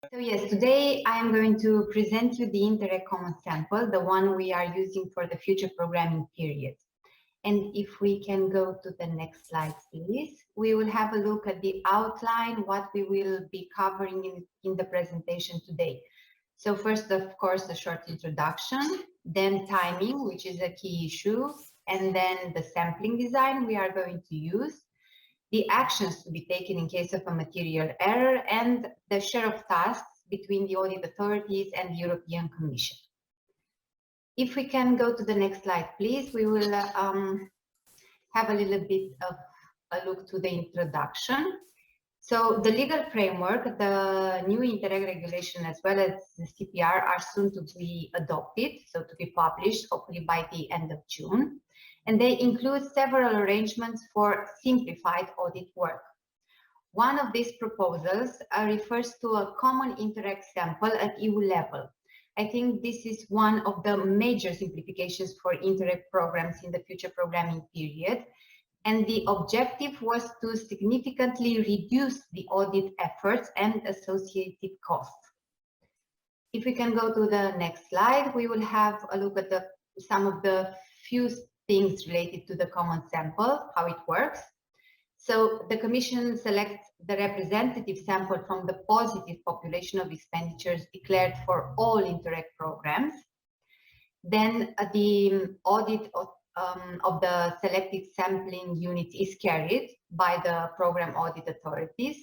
So yes, today I am going to present you the Interreg Common Sample, the one we are using for the future programming period. And if we can go to the next slide, please, we will have a look at the outline, what we will be covering in the presentation today. So first, of course, a short introduction, then timing, which is a key issue, and then the sampling design we are going to use, the actions to be taken in case of a material error, and the share of tasks between the audit authorities and the European Commission. If we can go to the next slide, please, we will have a little bit of a look to the introduction. So the legal framework, the new Interreg regulation, as well as the CPR, are soon to be adopted, so to be published, hopefully by the end of June. And they include several arrangements for simplified audit work. One of these proposals refers to a common Interreg sample at EU level. I think this is one of the major simplifications for Interreg programs in the future programming period. And the objective was to significantly reduce the audit efforts and associated costs. If we can go to the next slide, we will have a look at some of the few things related to the common sample, how it works. So the Commission selects the representative sample from the positive population of expenditures declared for all Interreg programs. Then the audit of the selected sampling unit is carried by the program audit authorities.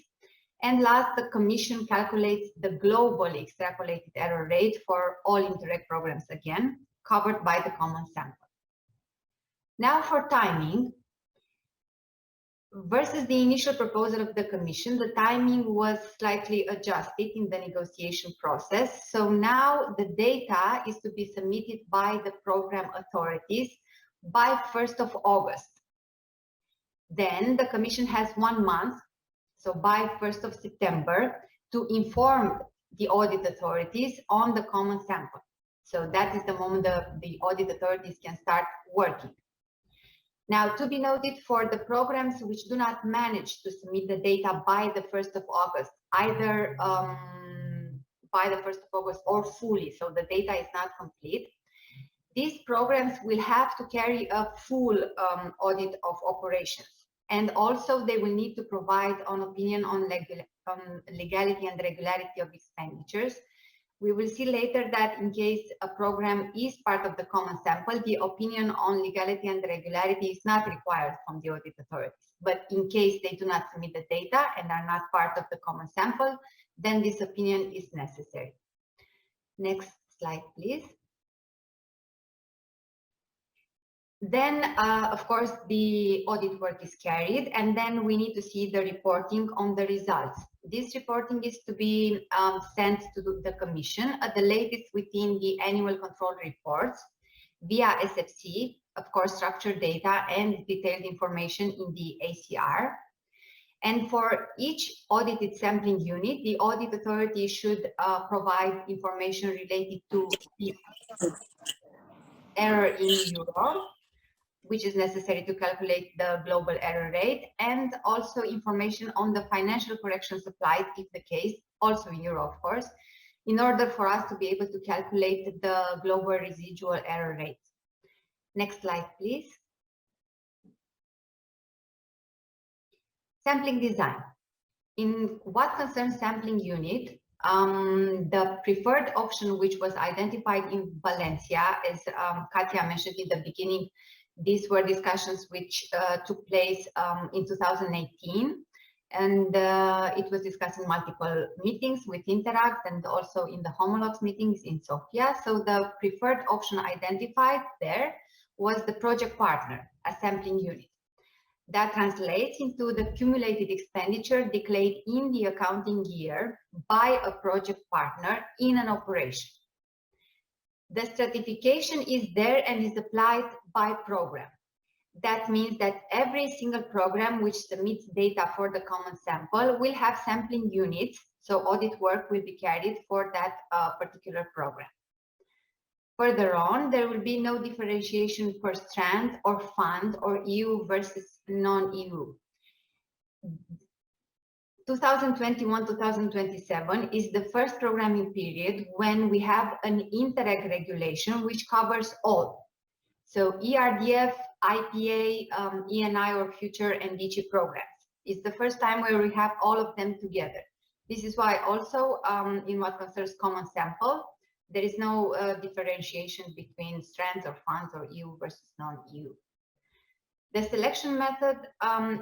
And last, the Commission calculates the global extrapolated error rate for all Interreg programs, again, covered by the common sample. Now for timing, versus the initial proposal of the Commission, the timing was slightly adjusted in the negotiation process. So now the data is to be submitted by the program authorities by 1st of August. Then the Commission has 1 month, so by 1st of September, to inform the audit authorities on the common sample. So that is the moment the audit authorities can start working. Now, to be noted, for the programs which do not manage to submit the data by the 1st of August, either by the 1st of August or fully, so the data is not complete, these programs will have to carry a full audit of operations. And also they will need to provide an opinion on legality and regularity of expenditures. We will see later that in case a program is part of the common sample, the opinion on legality and regularity is not required from the audit authorities. But in case they do not submit the data and are not part of the common sample, then this opinion is necessary. Next slide, please. Then, of course, the audit work is carried, and then we need to see the reporting on the results. This reporting is to be sent to the Commission at the latest within the annual control reports via SFC, of course, structured data and detailed information in the ACR. And for each audited sampling unit, the audit authority should provide information related to the error in euro, which is necessary to calculate the global error rate, and also information on the financial corrections applied, if the case, also in euro, of course, in order for us to be able to calculate the global residual error rate. Next slide, please. Sampling design. In what concerns sampling unit, the preferred option which was identified in Valencia, as Katia mentioned in the beginning, these were discussions which took place in 2018, and it was discussed in multiple meetings with Interact and also in the homologs meetings in Sofia. So the preferred option identified there was the project partner, a sampling unit. That translates into the cumulated expenditure declared in the accounting year by a project partner in an operation. The stratification is there and is applied by program. That means that every single program which submits data for the common sample will have sampling units, so audit work will be carried for that particular program. Further on, there will be no differentiation per strand or fund or EU versus non-EU. 2021-2027 is the first programming period when we have an Interreg regulation which covers all. So ERDF, IPA, ENI or future and DG programs. It's the first time where we have all of them together. This is why also in what concerns common sample, there is no differentiation between strands or funds or EU versus non-EU. The selection method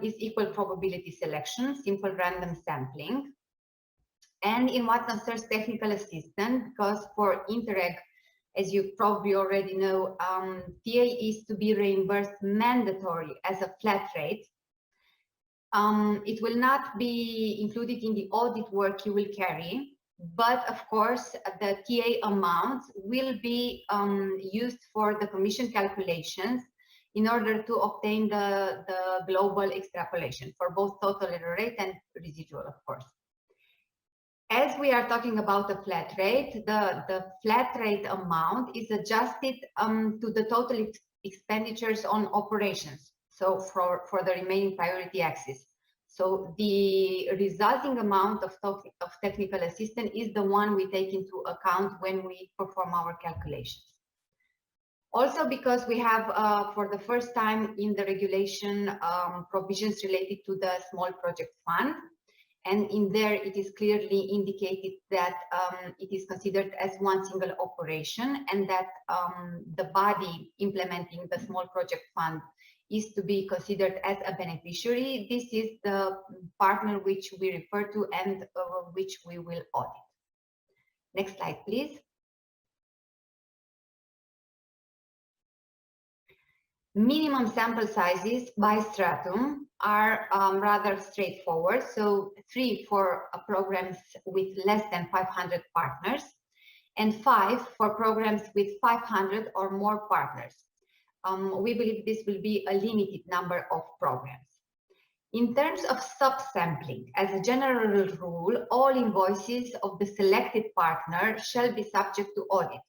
is equal probability selection, simple random sampling. And in what concerns technical assistance, because for Interreg, as you probably already know, TA is to be reimbursed mandatory as a flat rate. It will not be included in the audit work you will carry, but of course the TA amount will be used for the commission calculations in order to obtain the global extrapolation for both total error rate and residual, of course. As we are talking about a flat rate, the flat rate amount is adjusted to the total expenditures on operations. So for the remaining priority axis. So the resulting amount of technical assistance is the one we take into account when we perform our calculations. Also, because we have for the first time in the regulation provisions related to the small project fund, and in there it is clearly indicated that it is considered as one single operation, and that the body implementing the small project fund is to be considered as a beneficiary. This is the partner which we refer to and which we will audit. Next slide, please. Minimum sample sizes by Stratum are rather straightforward. So 3 for programs with less than 500 partners and 5 for programs with 500 or more partners. We believe this will be a limited number of programs. In terms of subsampling, as a general rule, all invoices of the selected partner shall be subject to audit.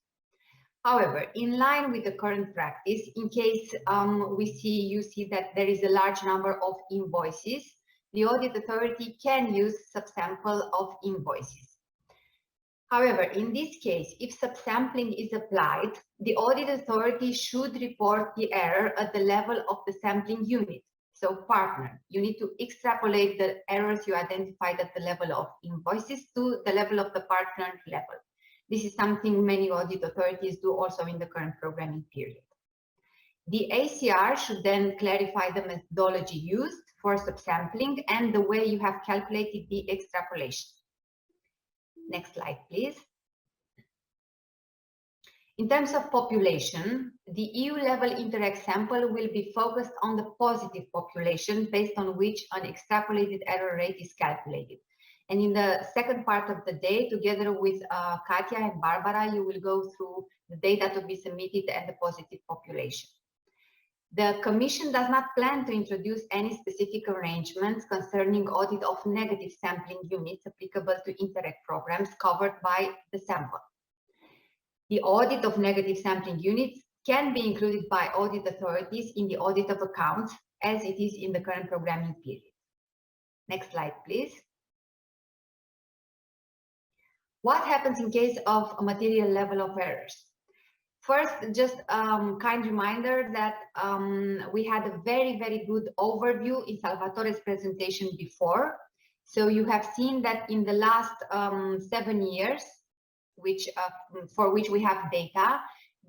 However, in line with the current practice, in case you see that there is a large number of invoices, the audit authority can use subsample of invoices. However, in this case, if subsampling is applied, the audit authority should report the error at the level of the sampling unit. So partner, you need to extrapolate the errors you identified at the level of invoices to the level of the partner level. This is something many audit authorities do also in the current programming period. The ACR should then clarify the methodology used for subsampling and the way you have calculated the extrapolation. Next slide, please. In terms of population, the EU-level Interreg sample will be focused on the positive population based on which an extrapolated error rate is calculated. And in the second part of the day, together with Katya and Barbara, you will go through the data to be submitted and the positive population. The Commission does not plan to introduce any specific arrangements concerning audit of negative sampling units applicable to Interreg programs covered by the sample. The audit of negative sampling units can be included by audit authorities in the audit of accounts, as it is in the current programming period. Next slide, please. What happens in case of a material level of errors? First, just kind reminder that we had a very, very good overview in Salvatore's presentation before. So you have seen that in the last 7 years, for which we have data,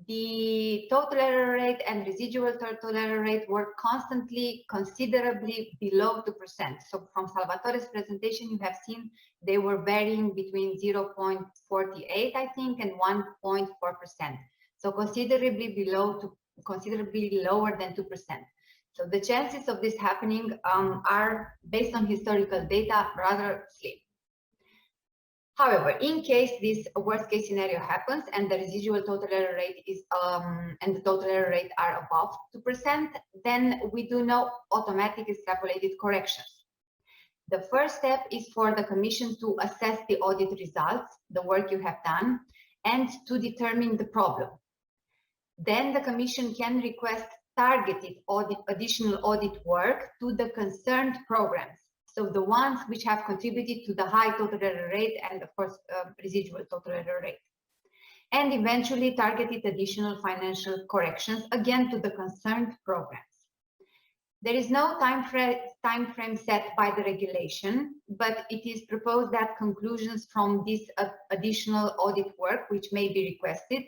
the total error rate and residual total error rate were constantly considerably below 2%. So from Salvatore's presentation, you have seen they were varying between 0.48, I think, and 1.4%. So considerably lower than 2%. So the chances of this happening are, based on historical data, rather slim. However, in case this worst case scenario happens and the residual total error rate is and the total error rate are above 2%, then we do no automatic extrapolated corrections. The first step is for the Commission to assess the audit results, the work you have done, and to determine the problem. Then the Commission can request targeted additional audit work to the concerned programs. So the ones which have contributed to the high total error rate and of course residual total error rate. And eventually targeted additional financial corrections, again to the concerned programs. There is no time frame set by the regulation, but it is proposed that conclusions from this additional audit work, which may be requested,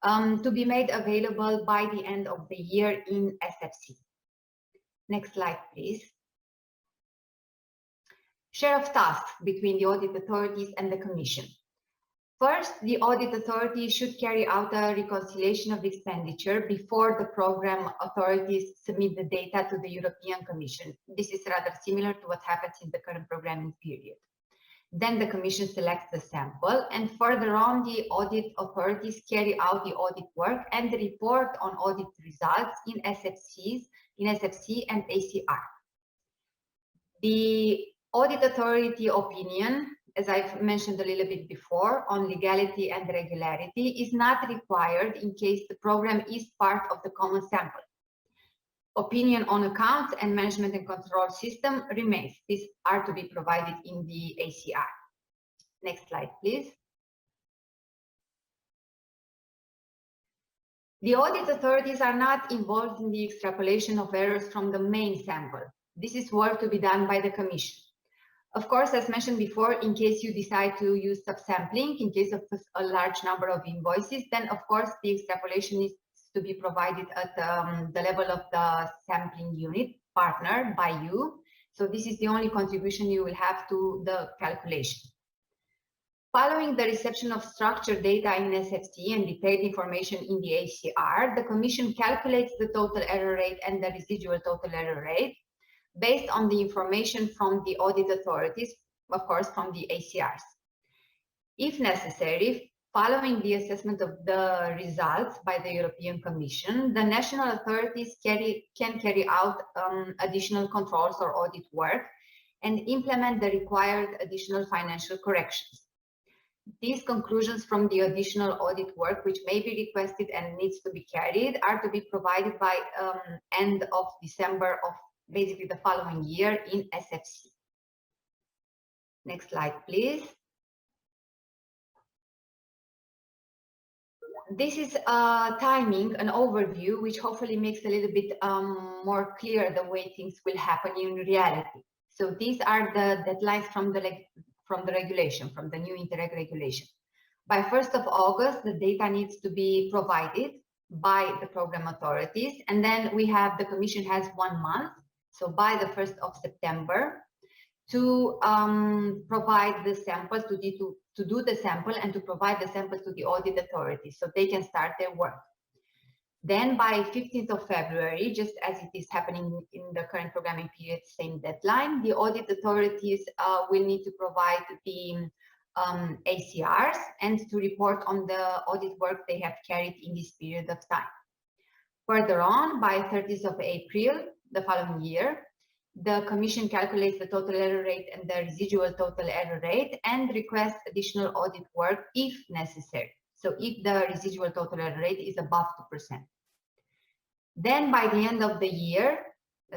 to be made available by the end of the year in SFC. Next slide, please. Share of tasks between the audit authorities and the Commission. First, the audit authority should carry out a reconciliation of expenditure before the program authorities submit the data to the European Commission. This is rather similar to what happens in the current programming period. Then the Commission selects the sample, and further on, the audit authorities carry out the audit work and report on audit results in SFC and ACR. The audit authority opinion, as I've mentioned a little bit before, on legality and regularity is not required in case the program is part of the common sample. Opinion on accounts and management and control system remains. These are to be provided in the ACR. Next slide, please. The audit authorities are not involved in the extrapolation of errors from the main sample. This is work to be done by the Commission. Of course, as mentioned before, in case you decide to use subsampling, in case of a large number of invoices, then of course the extrapolation is to be provided at the level of the sampling unit partner by you. So this is the only contribution you will have to the calculation. Following the reception of structured data in SFC and detailed information in the ACR, the Commission calculates the total error rate and the residual total error rate based on the information from the audit authorities, of course, from the ACRs. If necessary, following the assessment of the results by the European Commission, the national authorities can carry out additional controls or audit work and implement the required additional financial corrections. These conclusions from the additional audit work, which may be requested and needs to be carried, are to be provided by end of December of basically the following year in SFC. Next slide, please. This is timing, an overview, which hopefully makes a little bit more clear the way things will happen in reality. So these are the deadlines from the regulation, from the new Interreg regulation. By 1st of August, the data needs to be provided by the program authorities, and then we have, the Commission has 1 month, so by the 1st of September, to provide the samples, to do the sample and to provide the samples to the audit authorities so they can start their work. Then by 15th of February, just as it is happening in the current programming period, same deadline, the audit authorities will need to provide the ACRs and to report on the audit work they have carried in this period of time. Further on, by 30th of April, the following year, the Commission calculates the total error rate and the residual total error rate and requests additional audit work if necessary. So if the residual total error rate is above 2%. Then by the end of the year,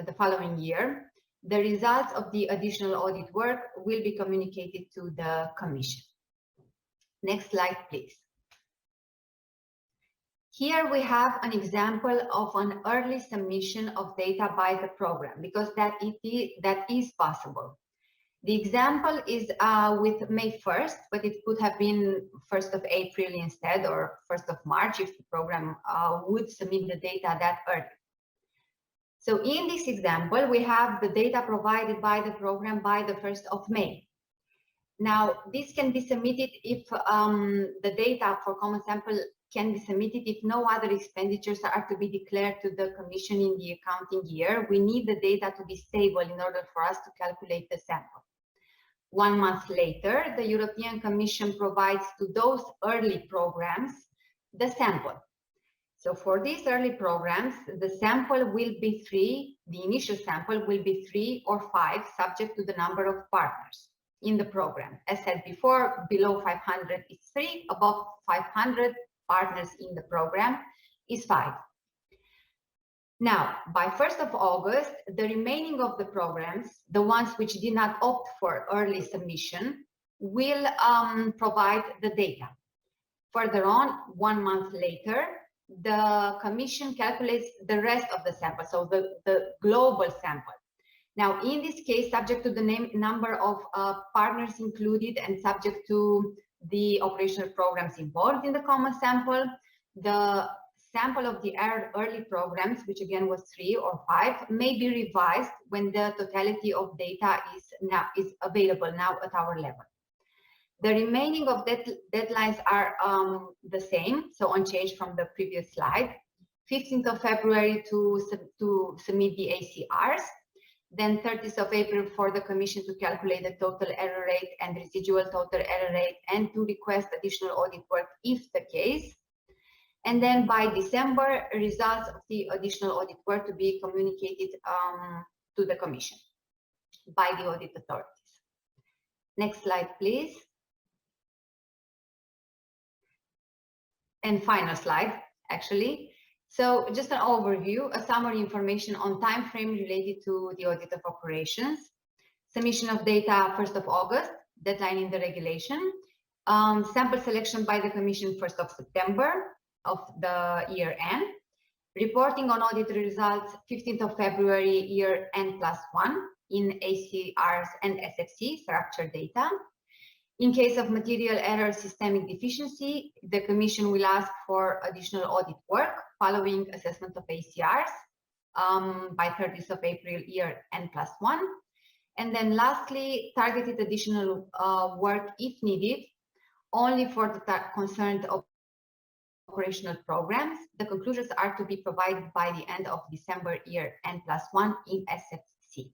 the following year, the results of the additional audit work will be communicated to the Commission. Next slide, please. Here we have an example of an early submission of data by the program, because that is possible. The example is with May 1st, but it could have been 1st of April instead, or 1st of March if the program would submit the data that early. So in this example, we have the data provided by the program by the 1st of May. Now, this can be submitted if the data for common sample can be submitted if no other expenditures are to be declared to the Commission in the accounting year. We need the data to be stable in order for us to calculate the sample. 1 month later, the European Commission provides to those early programs the sample. So for these early programs, the sample will be 3, the initial sample will be 3 or 5, subject to the number of partners in the program. As said before, below 500 is 3, above 500 partners in the program is 5. Now, by 1st of August, the remaining of the programs, the ones which did not opt for early submission, will provide the data. Further on, 1 month later, the Commission calculates the rest of the sample, so the global sample. Now, in this case, subject to the number of partners included and subject to the operational programs involved in the common sample, the sample of the early programs, which again was 3 or 5, may be revised when the totality of data is available now at our level. The remaining of deadlines are the same, so unchanged from the previous slide. 15th of February to submit the ACRs, then 30th of April for the Commission to calculate the total error rate and residual total error rate and to request additional audit work if the case. And then by December, results of the additional audit work to be communicated to the Commission by the audit authorities. Next slide, please. And final slide, actually. So just an overview, a summary information on time frame related to the audit of operations. Submission of data 1st of August, deadline in the regulation. Sample selection by the Commission 1st of September of the year end. Reporting on audit results 15th of February, year end +1 in ACRs and SFC, structured data. In case of material error systemic deficiency, the Commission will ask for additional audit work following assessment of ACRs by 30th of April, year N +1. And then lastly, targeted additional work if needed, only for the concerned operational programs. The conclusions are to be provided by the end of December, year N +1 in SFC.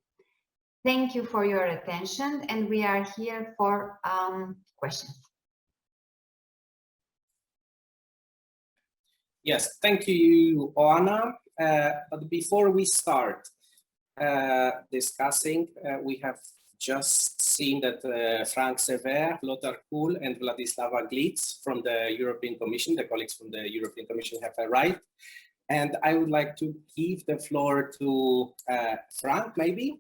Thank you for your attention, and we are here for questions. Yes, thank you, Oana. But before we start discussing, we have just seen that Frank Sever, Lothar Kuhl, and Vladislava Glitz from the European Commission, the colleagues from the European Commission, have arrived. And I would like to give the floor to Frank, maybe.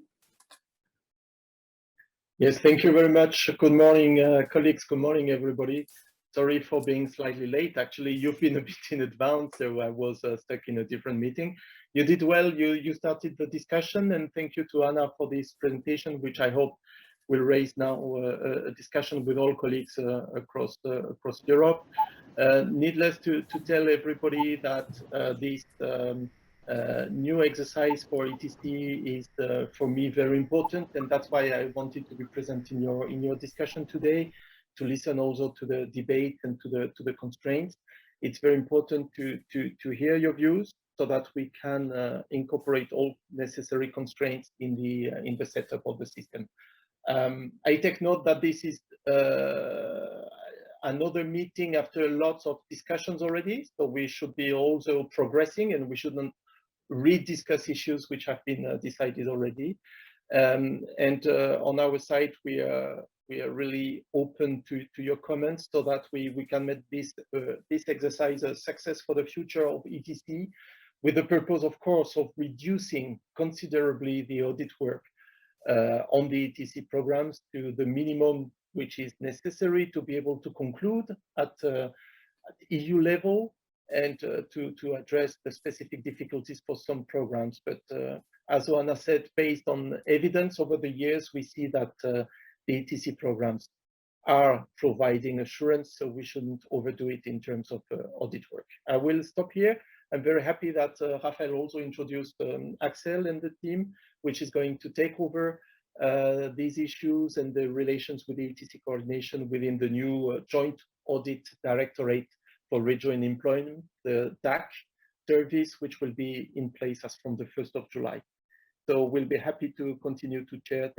Yes, thank you very much. Good morning, colleagues. Good morning, everybody. Sorry for being slightly late. Actually, you've been a bit in advance, so I was stuck in a different meeting. You did well. You started the discussion, and thank you to Anna for this presentation, which I hope will raise now a discussion with all colleagues across Europe. Needless to tell everybody that this new exercise for ETC is for me very important, and that's why I wanted to be present in your discussion today, to listen also to the debate and to the constraints. It's very important to hear your views so that we can incorporate all necessary constraints in the setup of the system. I take note that this is another meeting after lots of discussions already, so we should be also progressing, and we shouldn't rediscuss issues which have been decided already. On our side, we are really open to your comments so that we can make this exercise a success for the future of ETC, with the purpose, of course, of reducing considerably the audit work on the ETC programs to the minimum which is necessary to be able to conclude at EU level, and to address the specific difficulties for some programs. But as Oana said, based on evidence over the years, we see that the ETC programs are providing assurance, so we shouldn't overdo it in terms of audit work. I will stop here. I'm very happy that Rafael also introduced Axel and the team, which is going to take over these issues and the relations with the ETC coordination within the new Joint Audit Directorate for Regional Employment, the DAC service, which will be in place as from the 1st of July. So we'll be happy to continue to chair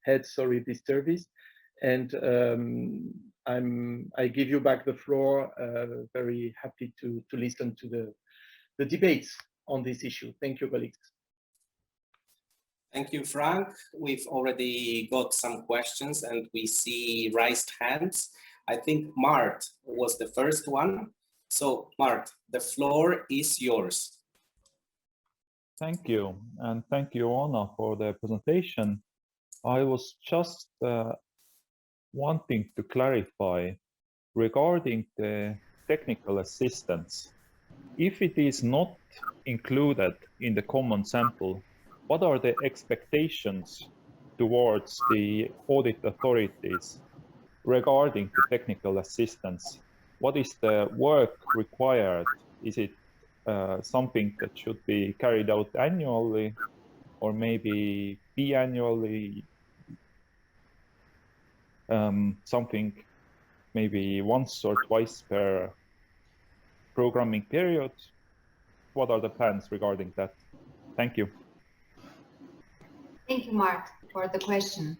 head this service. And I give you back the floor. Very happy to listen to the debates on this issue. Thank you, colleagues. Thank you, Frank. We've already got some questions and we see raised hands. I think Mart was the first one. So Mart, the floor is yours. Thank you, and thank you, Anna, for the presentation. I was just wanting to clarify regarding the technical assistance. If it is not included in the common sample, what are the expectations towards the audit authorities regarding the technical assistance? What is the work required? Is it something that should be carried out annually or maybe biannually? Something maybe once or twice per programming period? What are the plans regarding that? Thank you. Thank you, Mark, for the question.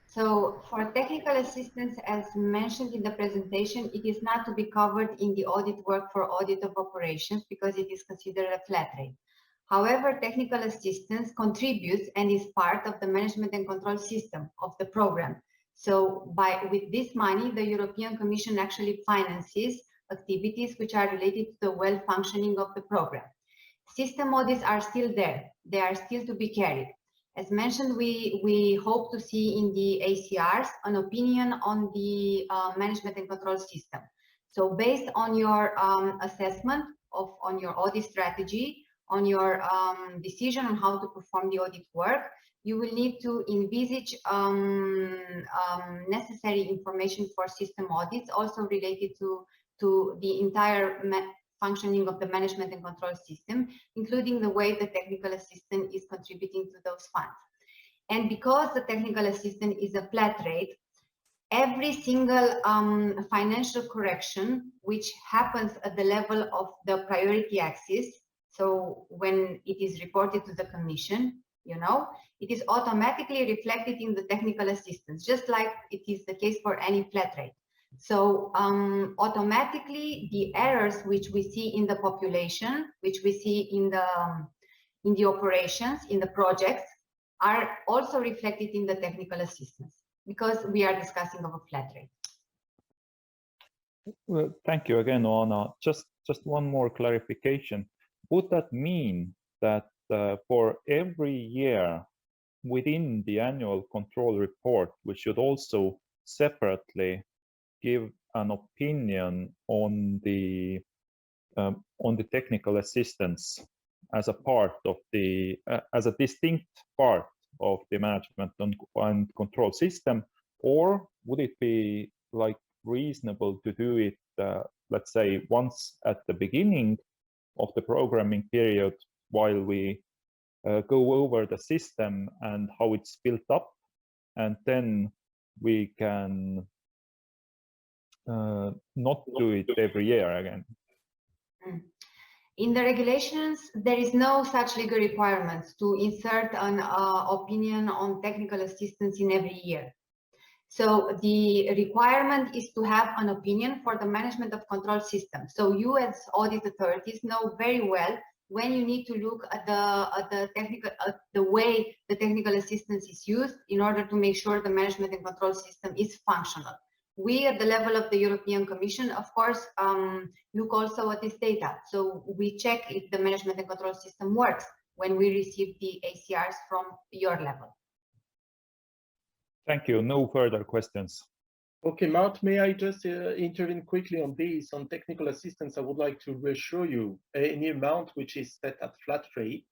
So for technical assistance, as mentioned in the presentation, it is not to be covered in the audit work for audit of operations because it is considered a flat rate. However, technical assistance contributes and is part of the management and control system of the program. So with this money, the European Commission actually finances activities which are related to the well-functioning of the program. System audits are still there. They are still to be carried. As mentioned, we hope to see in the ACRs an opinion on the management and control system. So based on your assessment on your audit strategy, on your decision on how to perform the audit work, you will need to envisage necessary information for system audits, also related to the entire functioning of the management and control system, including the way the technical assistant is contributing to those funds. And because the technical assistant is a flat rate, every single financial correction which happens at the level of the priority axis, so when it is reported to the Commission, it is automatically reflected in the technical assistance, just like it is the case for any flat rate. So automatically the errors which we see in the population, which we see in the operations, in the projects, are also reflected in the technical assistance because we are discussing of a flat rate. Well, thank you again, Anna. Just one more clarification. Would that mean that for every year within the annual control report, we should also separately give an opinion on the technical assistance as a part of the as a distinct part of the management and control system, or would it be like reasonable to do it, let's say, once at the beginning of the programming period while we go over the system and how it's built up, and then we can not do it every year again? In the regulations, there is no such legal requirements to insert an opinion on technical assistance in every year. So the requirement is to have an opinion for the management of control system. So you as audit authorities know very well when you need to look at the way the technical assistance is used in order to make sure the management and control system is functional. We at the level of the European Commission, of course, look also at this data. So we check if the management and control system works when we receive the ACRs from your level. Thank you. No further questions. Okay, Mart, may I just intervene quickly on this? On technical assistance, I would like to reassure you, any amount which is set at flat rate,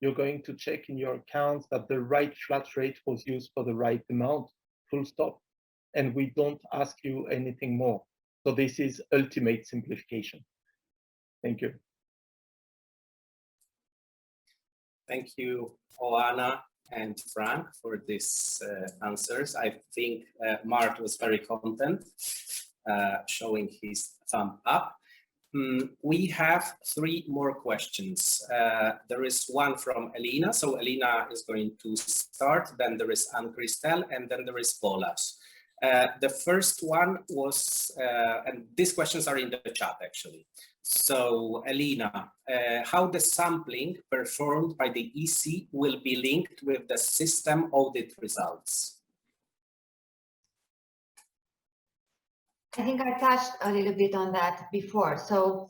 you're going to check in your accounts that the right flat rate was used for the right amount, full stop. And we don't ask you anything more. So this is ultimate simplification. Thank you. Thank you, Oana and Frank, for these answers. I think Mart was very content, showing his thumb up. We have 3 more questions. There is one from Elena. So Elena is going to start. Then there is Anne-Christelle, and then there is Bolas. The first one was, and these questions are in the chat actually. So Elena, how the sampling performed by the EC will be linked with the system audit results? I think I touched a little bit on that before. So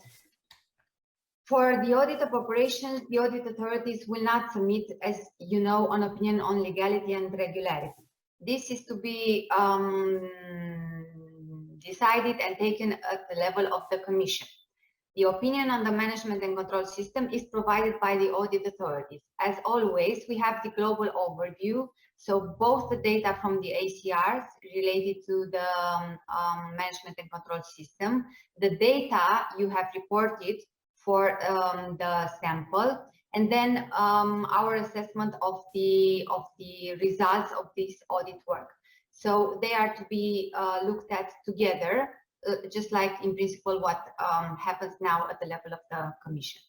For the audit of operations, the audit authorities will not submit, as you know, an opinion on legality and regularity. This is to be decided and taken at the level of the Commission. The opinion on the management and control system is provided by the audit authorities. As always, we have the global overview, so both the data from the ACRs related to the management and control system, the data you have reported for the sample, and then our assessment of the results of this audit work. So they are to be looked at together, just like in principle what happens now at the level of the Commission.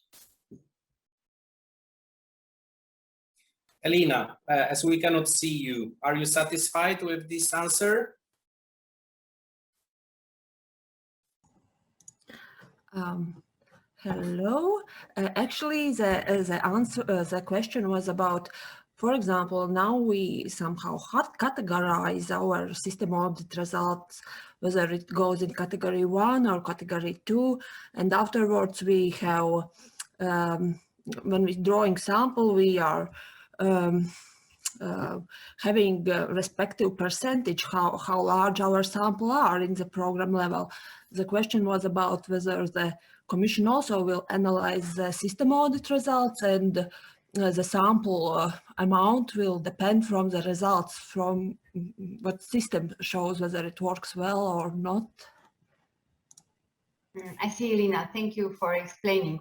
Elena, as we cannot see you, are you satisfied with this answer? Hello. Actually, the answer, the question was about, for example, now we somehow categorize our system audit results, whether it goes in category 1 or category 2, and afterwards we have, when we're drawing sample, we are having a respective percentage, how large our sample are in the program level. The question was about whether the Commission also will analyze the system audit results, and the sample amount will depend from the results from what system shows whether it works well or not. I see, Elena. Thank you for explaining.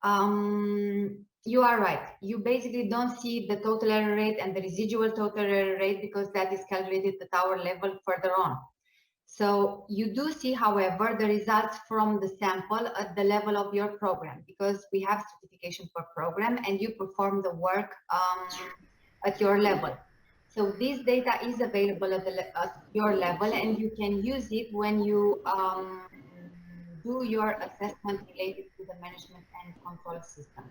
You are right. You basically don't see the total error rate and the residual total error rate because that is calculated at our level further on. So you do see, however, the results from the sample at the level of your program, because we have certification per program and you perform the work at your level. So this data is available at your level, and you can use it when you do your assessment related to the management and control system.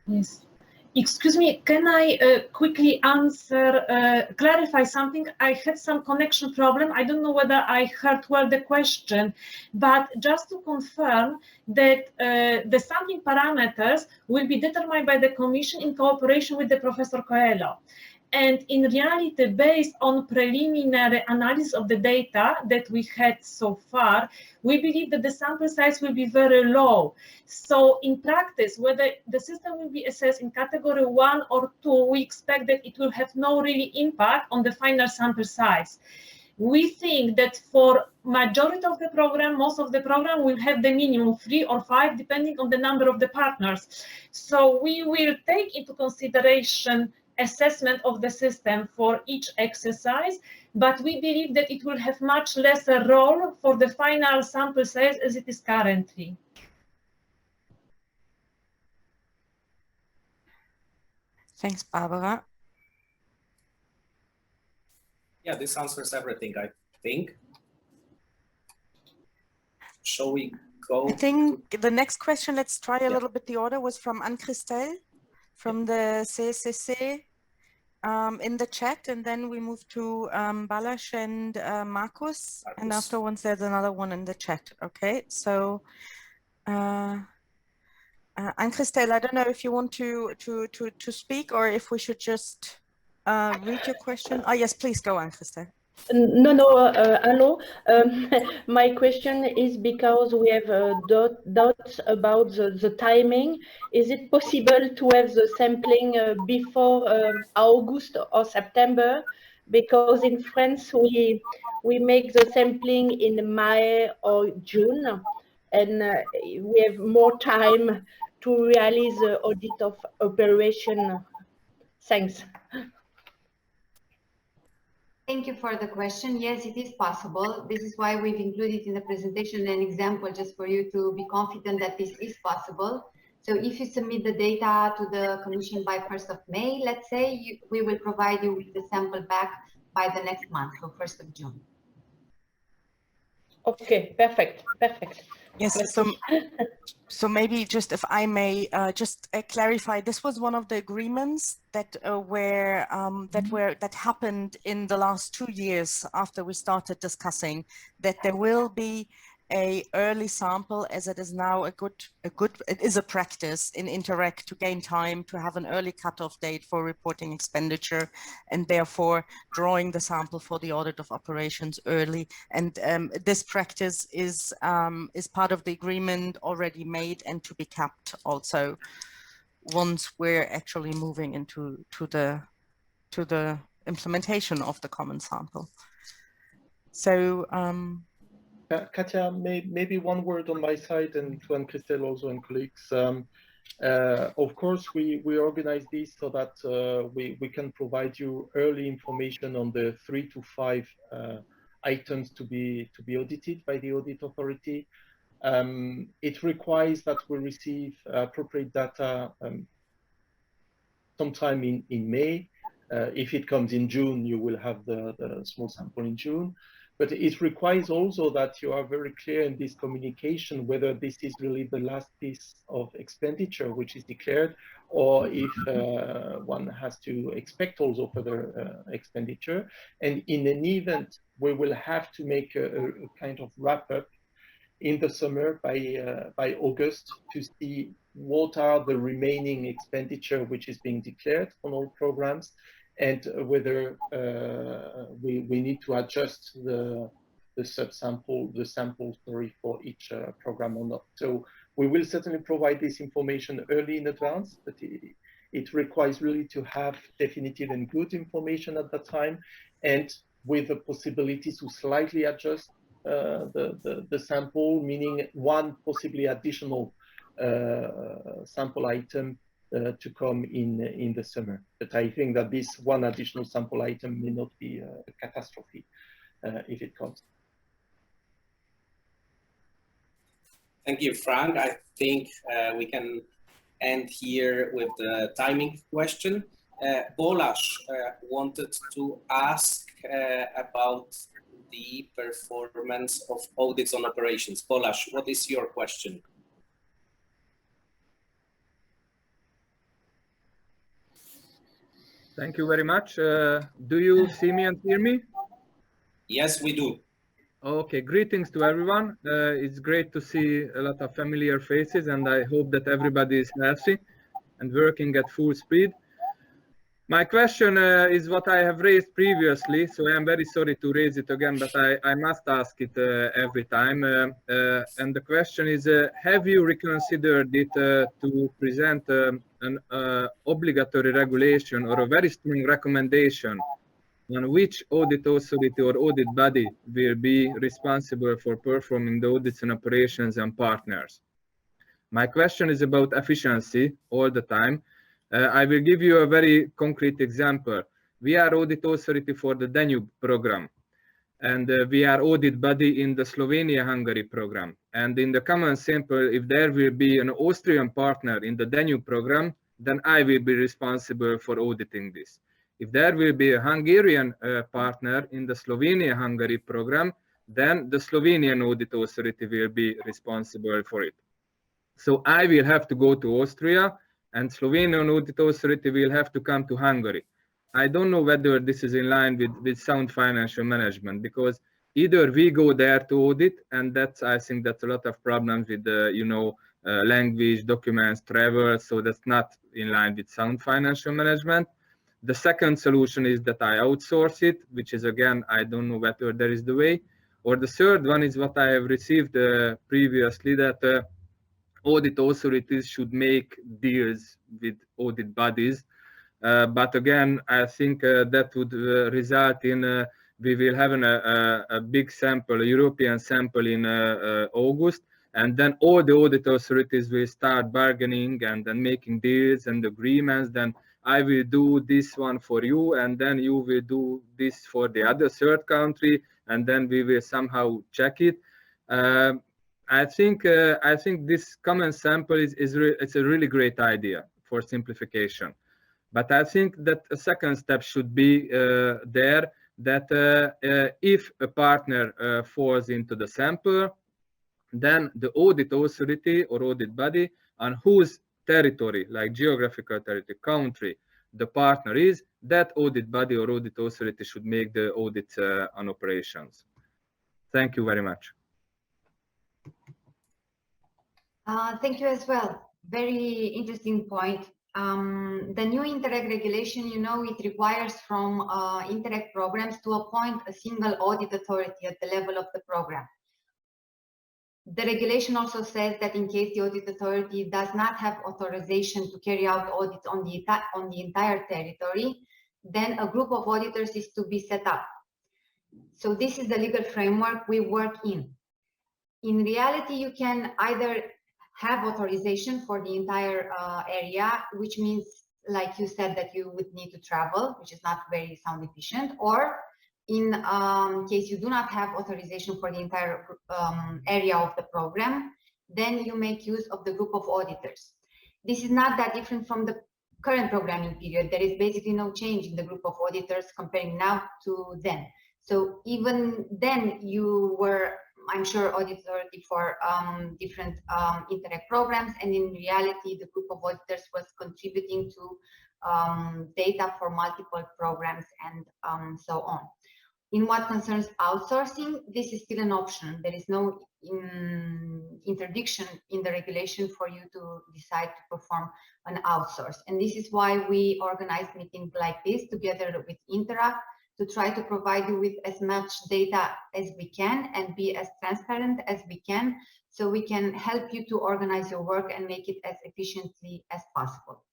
Yes. Excuse me, can I quickly answer, clarify something? I had some connection problem. I don't know whether I heard well the question, but just to confirm that the sampling parameters will be determined by the Commission in cooperation with the Professor Coelho. And in reality, based on preliminary analysis of the data that we had so far, we believe that the sample size will be very low. So in practice, whether the system will be assessed in category 1 or 2, we expect that it will have no really impact on the final sample size. We think that for majority of the program, most of the program will have the minimum 3 or 5, depending on the number of the partners. So we will take into consideration assessment of the system for each exercise, but we believe that it will have much lesser role for the final sample size as it is currently. Thanks, Barbara. Yeah, this answers everything, I think. Shall we go? I think the nenext question, let's try a little bit the order, was from Anne-Christelle from the CSCC in the chat, and then we move to Balázs and Markus, and afterwards there's another one in the chat. Okay, so Anne-Christelle, I don't know if you want to speak or if we should just read your question. Oh yes, please go, Anne-Christelle. No, hello. My question is because we have doubts about the timing. Is it possible to have the sampling before August or September? Because in France, we make the sampling in May or June, and we have more time to realize the audit of operation. Thanks. Thank you for the question. Yes, it is possible. This is why we've included in the presentation an example just for you to be confident that this is possible. So if you submit the data to the Commission by 1st of May, let's say, we will provide you with the sample back by the next month, so 1st of June. Okay, perfect. Yes, so maybe just if I may just clarify, this was one of the agreements that that happened in the last 2 years after we started discussing that there will be a early sample, as it is now it is a practice in Interact to gain time to have an early cutoff date for reporting expenditure, and therefore drawing the sample for the audit of operations early. And this practice is part of the agreement already made and to be kept also once we're actually moving into to the implementation of the common sample. So Katja, maybe one word on my side, and to Anne-Christelle also and colleagues. Of course, we organize this so that we can provide you early information on the 3 to 5 items to be audited by the audit authority. It requires that we receive appropriate data sometime in May. If it comes in June, you will have the small sample in June. But it requires also that you are very clear in this communication whether this is really the last piece of expenditure which is declared, or if one has to expect also further expenditure. And in an event, we will have to make a kind of wrap up in the summer by August to see what are the remaining expenditure which is being declared on all programs, and whether we need to adjust the sample for each program or not. So we will certainly provide this information early in advance, but it requires really to have definitive and good information at that time, and with the possibility to slightly adjust the sample, meaning one possibly additional sample item to come in the summer. But I think that this one additional sample item may not be a catastrophe if it comes. Thank you, Frank. I think we can end here with the timing question. Bolas wanted to ask about the performance of audits on operations. Bolas, what is your question? Thank you very much. Do you see me and hear me? Yes, we do. Okay, greetings to everyone. It's great to see a lot of familiar faces, and I hope that everybody is healthy and working at full speed. My question is what I have raised previously, so I am very sorry to raise it again, but I must ask it every time. And the question is, have you reconsidered it to present an obligatory regulation or a very strong recommendation on which audit authority or audit body will be responsible for performing the audits and operations and partners? My question is about efficiency all the time. I will give you a very concrete example. We are audit authority for the Danube program, and we are audit body in the Slovenia-Hungary program. And in the common sample, if there will be an Austrian partner in the Danube program, then I will be responsible for auditing this. If there will be a Hungarian partner in the Slovenia-Hungary program, then the Slovenian audit authority will be responsible for it. So I will have to go to Austria, and Slovenian audit authority will have to come to Hungary. I don't know whether this is in line with sound financial management, because either we go there to audit, and I think that's a lot of problems with language, documents, travel, so that's not in line with sound financial management. The second solution is that I outsource it, which is, again, I don't know whether there is the way. Or the third one is what I have received previously, that audit authorities should make deals with audit bodies. But again, I think that would result in we will have a big sample, a European sample in August, and then all the audit authorities will start bargaining and then making deals and agreements. Then I will do this one for you, and then you will do this for the other third country, and then we will somehow check it. I think this common sample it's a really great idea for simplification, but I think that a second step should be there, that if a partner falls into the sample, then the audit authority or audit body on whose territory, like geographical territory, country, the partner is, that audit body or audit authority should make the audits on operations. Thank you very much. Thank you as well. Very interesting point. The new Interreg regulation, you know, it requires from Interreg programs to appoint a single audit authority at the level of the program. The regulation also says that in case the audit authority does not have authorization to carry out audits on the entire territory, then a group of auditors is to be set up. So this is the legal framework we work in. In reality, you can either have authorization for the entire area, which means, like you said, that you would need to travel, which is not very sound efficient, or in case you do not have authorization for the entire area of the program, then you make use of the group of auditors. This is not that different from the current programming period. There is basically no change in the group of auditors comparing now to then. So even then you were, I'm sure, audit authority for different Interreg programs, and in reality the group of auditors was contributing to data for multiple programs and so on. In what concerns outsourcing, this is still an option. There is no interdiction in the regulation for you to decide to perform an outsource. And this is why we organize meetings like this together with Interact to try to provide you with as much data as we can and be as transparent as we can, so we can help you to organize your work and make it as efficiently as possible.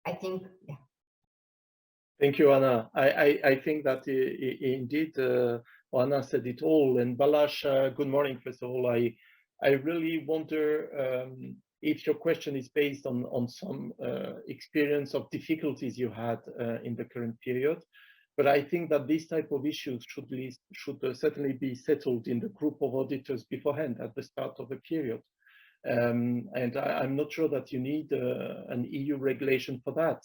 I think, yeah. Thank you, Anna. I think that indeed Anna said it all. And Balázs, good morning. First of all, I really wonder if your question is based on some experience of difficulties you had in the current period. But I think that these type of issues should certainly be settled in the group of auditors beforehand at the start of the period. And I'm not sure that you need an EU regulation for that.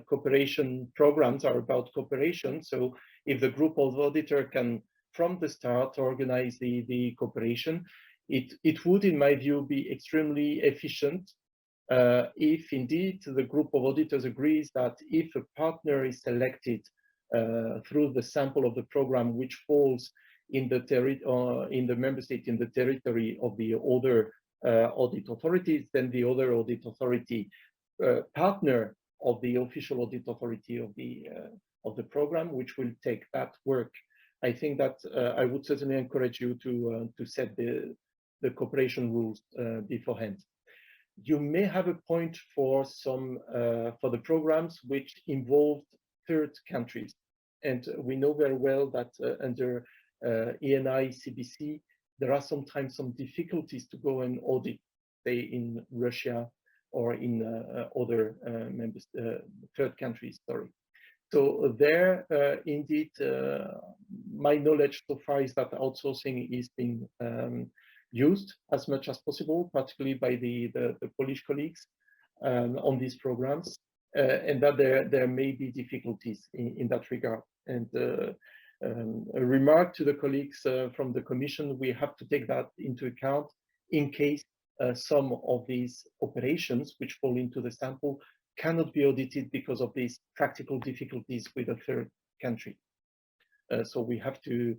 Cooperation programs are about cooperation. So if the group of auditor can, from the start, organize the cooperation, it would, in my view, be extremely efficient if indeed the group of auditors agrees that if a partner is selected through the sample of the program which falls in the member state, in the territory of the other audit authorities, then the other audit authority partner of the official audit authority of the program, which will take that work. I think that I would certainly encourage you to set the cooperation rules beforehand. You may have a point for the programs which involved third countries, and we know very well that under ENI CBC there are sometimes some difficulties to go and audit, say in Russia or in other third countries. Sorry. So there, indeed, my knowledge so far is that outsourcing is being used as much as possible, particularly by the Polish colleagues on these programs, and that there may be difficulties in that regard. And a remark to the colleagues from the Commission, we have to take that into account in case some of these operations which fall into the sample cannot be audited because of these practical difficulties with a third country. So we have to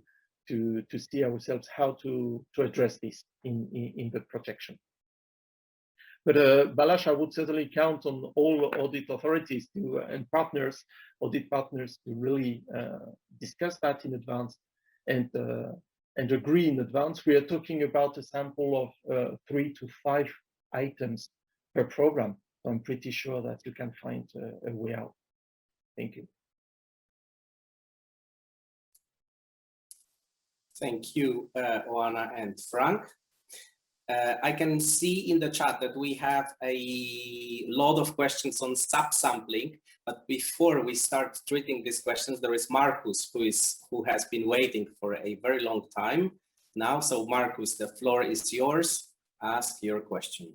see ourselves how to address this in the projection. But Balázs, I would certainly count on all audit authorities and partners, audit partners, to really discuss that in advance and agree in advance. We are talking about a sample of 3 to 5 items per program. So I'm pretty sure that you can find a way out. Thank you. Thank you, Oana and Frank. I can see in the chat that we have a lot of questions on subsampling, but before we start treating these questions, there is Marcus who has been waiting for a very long time now. So Marcus, the floor is yours. Ask your question.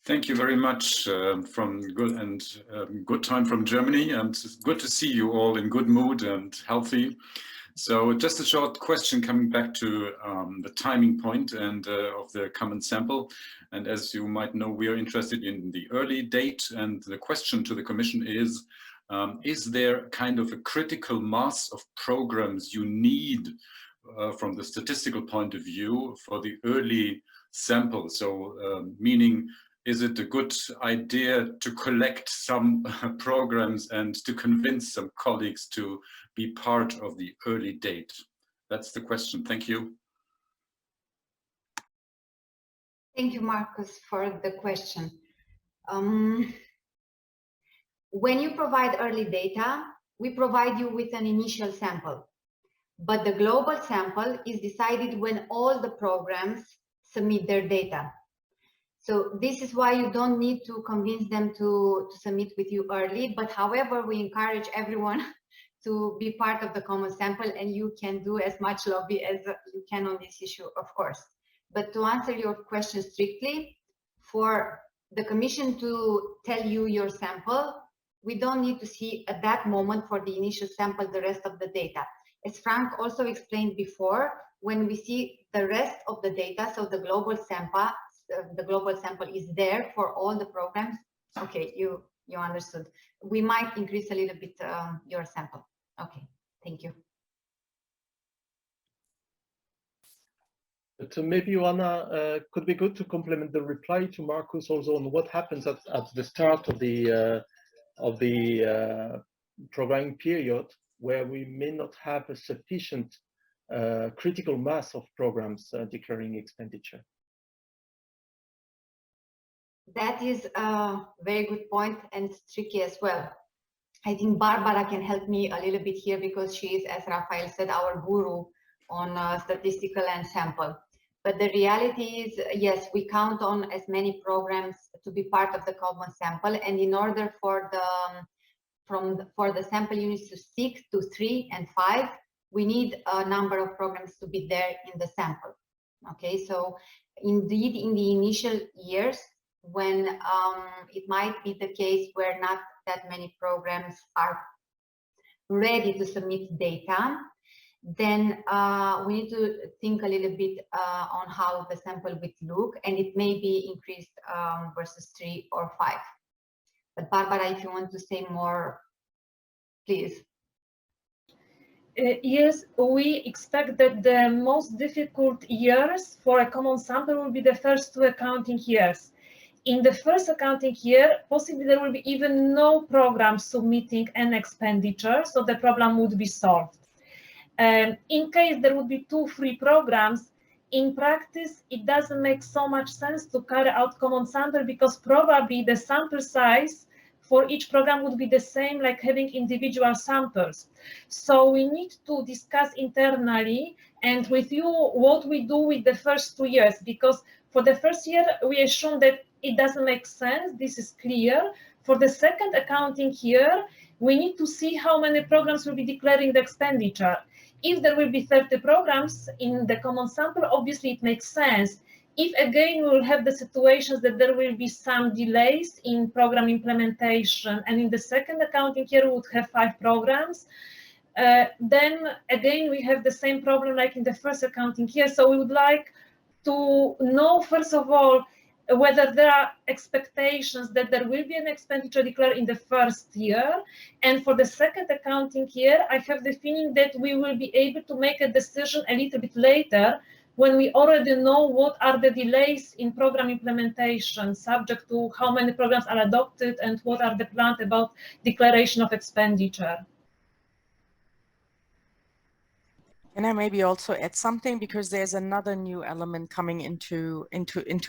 Thank you very much from good time from Germany, and it's good to see you all in good mood and healthy. So just a short question coming back to the timing point and of the common sample. And as you might know, we are interested in the early date, and the question to the Commission is there kind of a critical mass of programs you need from the statistical point of view for the early sample? So meaning, is it a good idea to collect some programs and to convince some colleagues to be part of the early date? That's the question. Thank you. Thank you, Marcus, for the question. When you provide early data, we provide you with an initial sample, but the global sample is decided when all the programs submit their data. So this is why you don't need to convince them to submit with you early, but however, we encourage everyone to be part of the common sample, and you can do as much lobby as you can on this issue, of course. But to answer your question strictly, for the Commission to tell you your sample, we don't need to see at that moment for the initial sample the rest of the data. As Frank also explained before, when we see the rest of the data, so the global sample is there for all the programs. Okay, you understood. We might increase a little bit your sample. Okay, thank you. So maybe Joanna, could be good to complement the reply to Marcus also on what happens at the start of the programming period, where we may not have a sufficient critical mass of programs declaring expenditure. That is a very good point, and it's tricky as well. I think Barbara can help me a little bit here, because she is, as Rafael said, our guru on statistical and sample. But the reality is, yes, we count on as many programs to be part of the common sample, and in order for the sample units to 6 to 3 and 5, we need a number of programs to be there in the sample. Okay, so indeed, in the initial years, when it might be the case where not that many programs are ready to submit data, then we need to think a little bit on how the sample would look, and it may be increased versus 3 or 5. But Barbara, if you want to say more, please. Yes, we expect that the most difficult years for a common sample will be the first 2 accounting years. In the first accounting year, possibly there will be even no program submitting an expenditure, so the problem would be solved. In case there would be 2 free programs, in practice, it doesn't make so much sense to carry out common sample, because probably the sample size for each program would be the same like having individual samples. So we need to discuss internally and with you what we do with the first 2 years, because for the first year, we assume that it doesn't make sense. This is clear. For the second accounting year, we need to see how many programs will be declaring the expenditure. If there will be 30 programs in the common sample, obviously it makes sense. If again we will have the situations that there will be some delays in program implementation, and in the second accounting year we would have 5 programs, then again we have the same problem like in the first accounting year. So we would like to know, first of all, whether there are expectations that there will be an expenditure declared in the first year. And for the second accounting year, I have the feeling that we will be able to make a decision a little bit later, when we already know what are the delays in program implementation, subject to how many programs are adopted and what are the plans about declaration of expenditure. Can I maybe also add something, because there's another new element coming into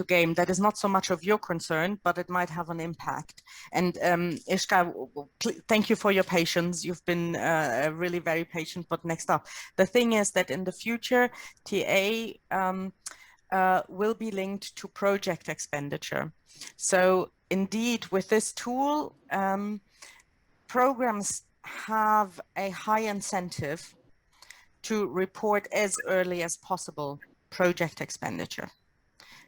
game that is not so much of your concern, but it might have an impact. And Ishka, thank you for your patience. You've been really very patient. But next up, the thing is that in the future, TA will be linked to project expenditure. So indeed, with this tool, programs have a high incentive to report as early as possible project expenditure,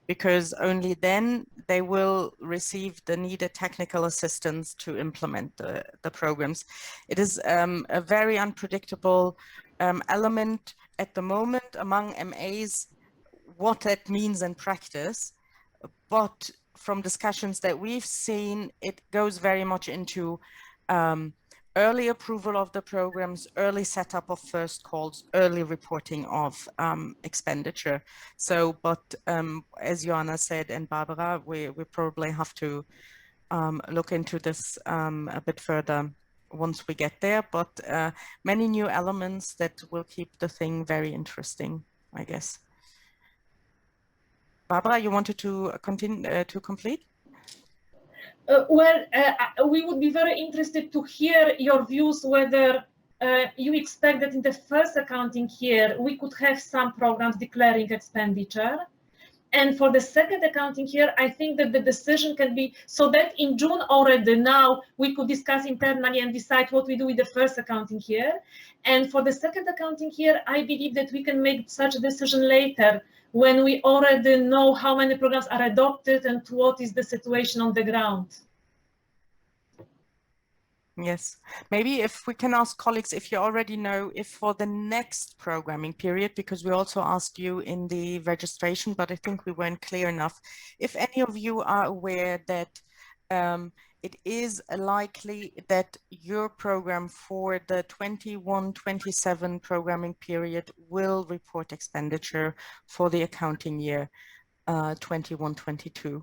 because only then they will receive the needed technical assistance to implement the programs. It is a very unpredictable element at the moment among MAs, what that means in practice. But from discussions that we've seen, it goes very much into early approval of the programs, early setup of first calls, early reporting of expenditure. So, but as Joanna said and Barbara, we probably have to look into this a bit further once we get there, but many new elements that will keep the thing very interesting, I guess. Barbara, you wanted to continue to complete? We would be very interested to hear your views whether you expect that in the first accounting year we could have some programs declaring expenditure. And for the second accounting year, I think that the decision can be so that in June already now we could discuss internally and decide what we do with the first accounting year. And for the second accounting year, I believe that we can make such a decision later when we already know how many programs are adopted and what is the situation on the ground. Yes, maybe if we can ask colleagues if you already know if for the next programming period, because we also asked you in the registration, but I think we weren't clear enough. If any of you are aware that it is likely that your program for the 21-27 programming period will report expenditure for the accounting year 21-22.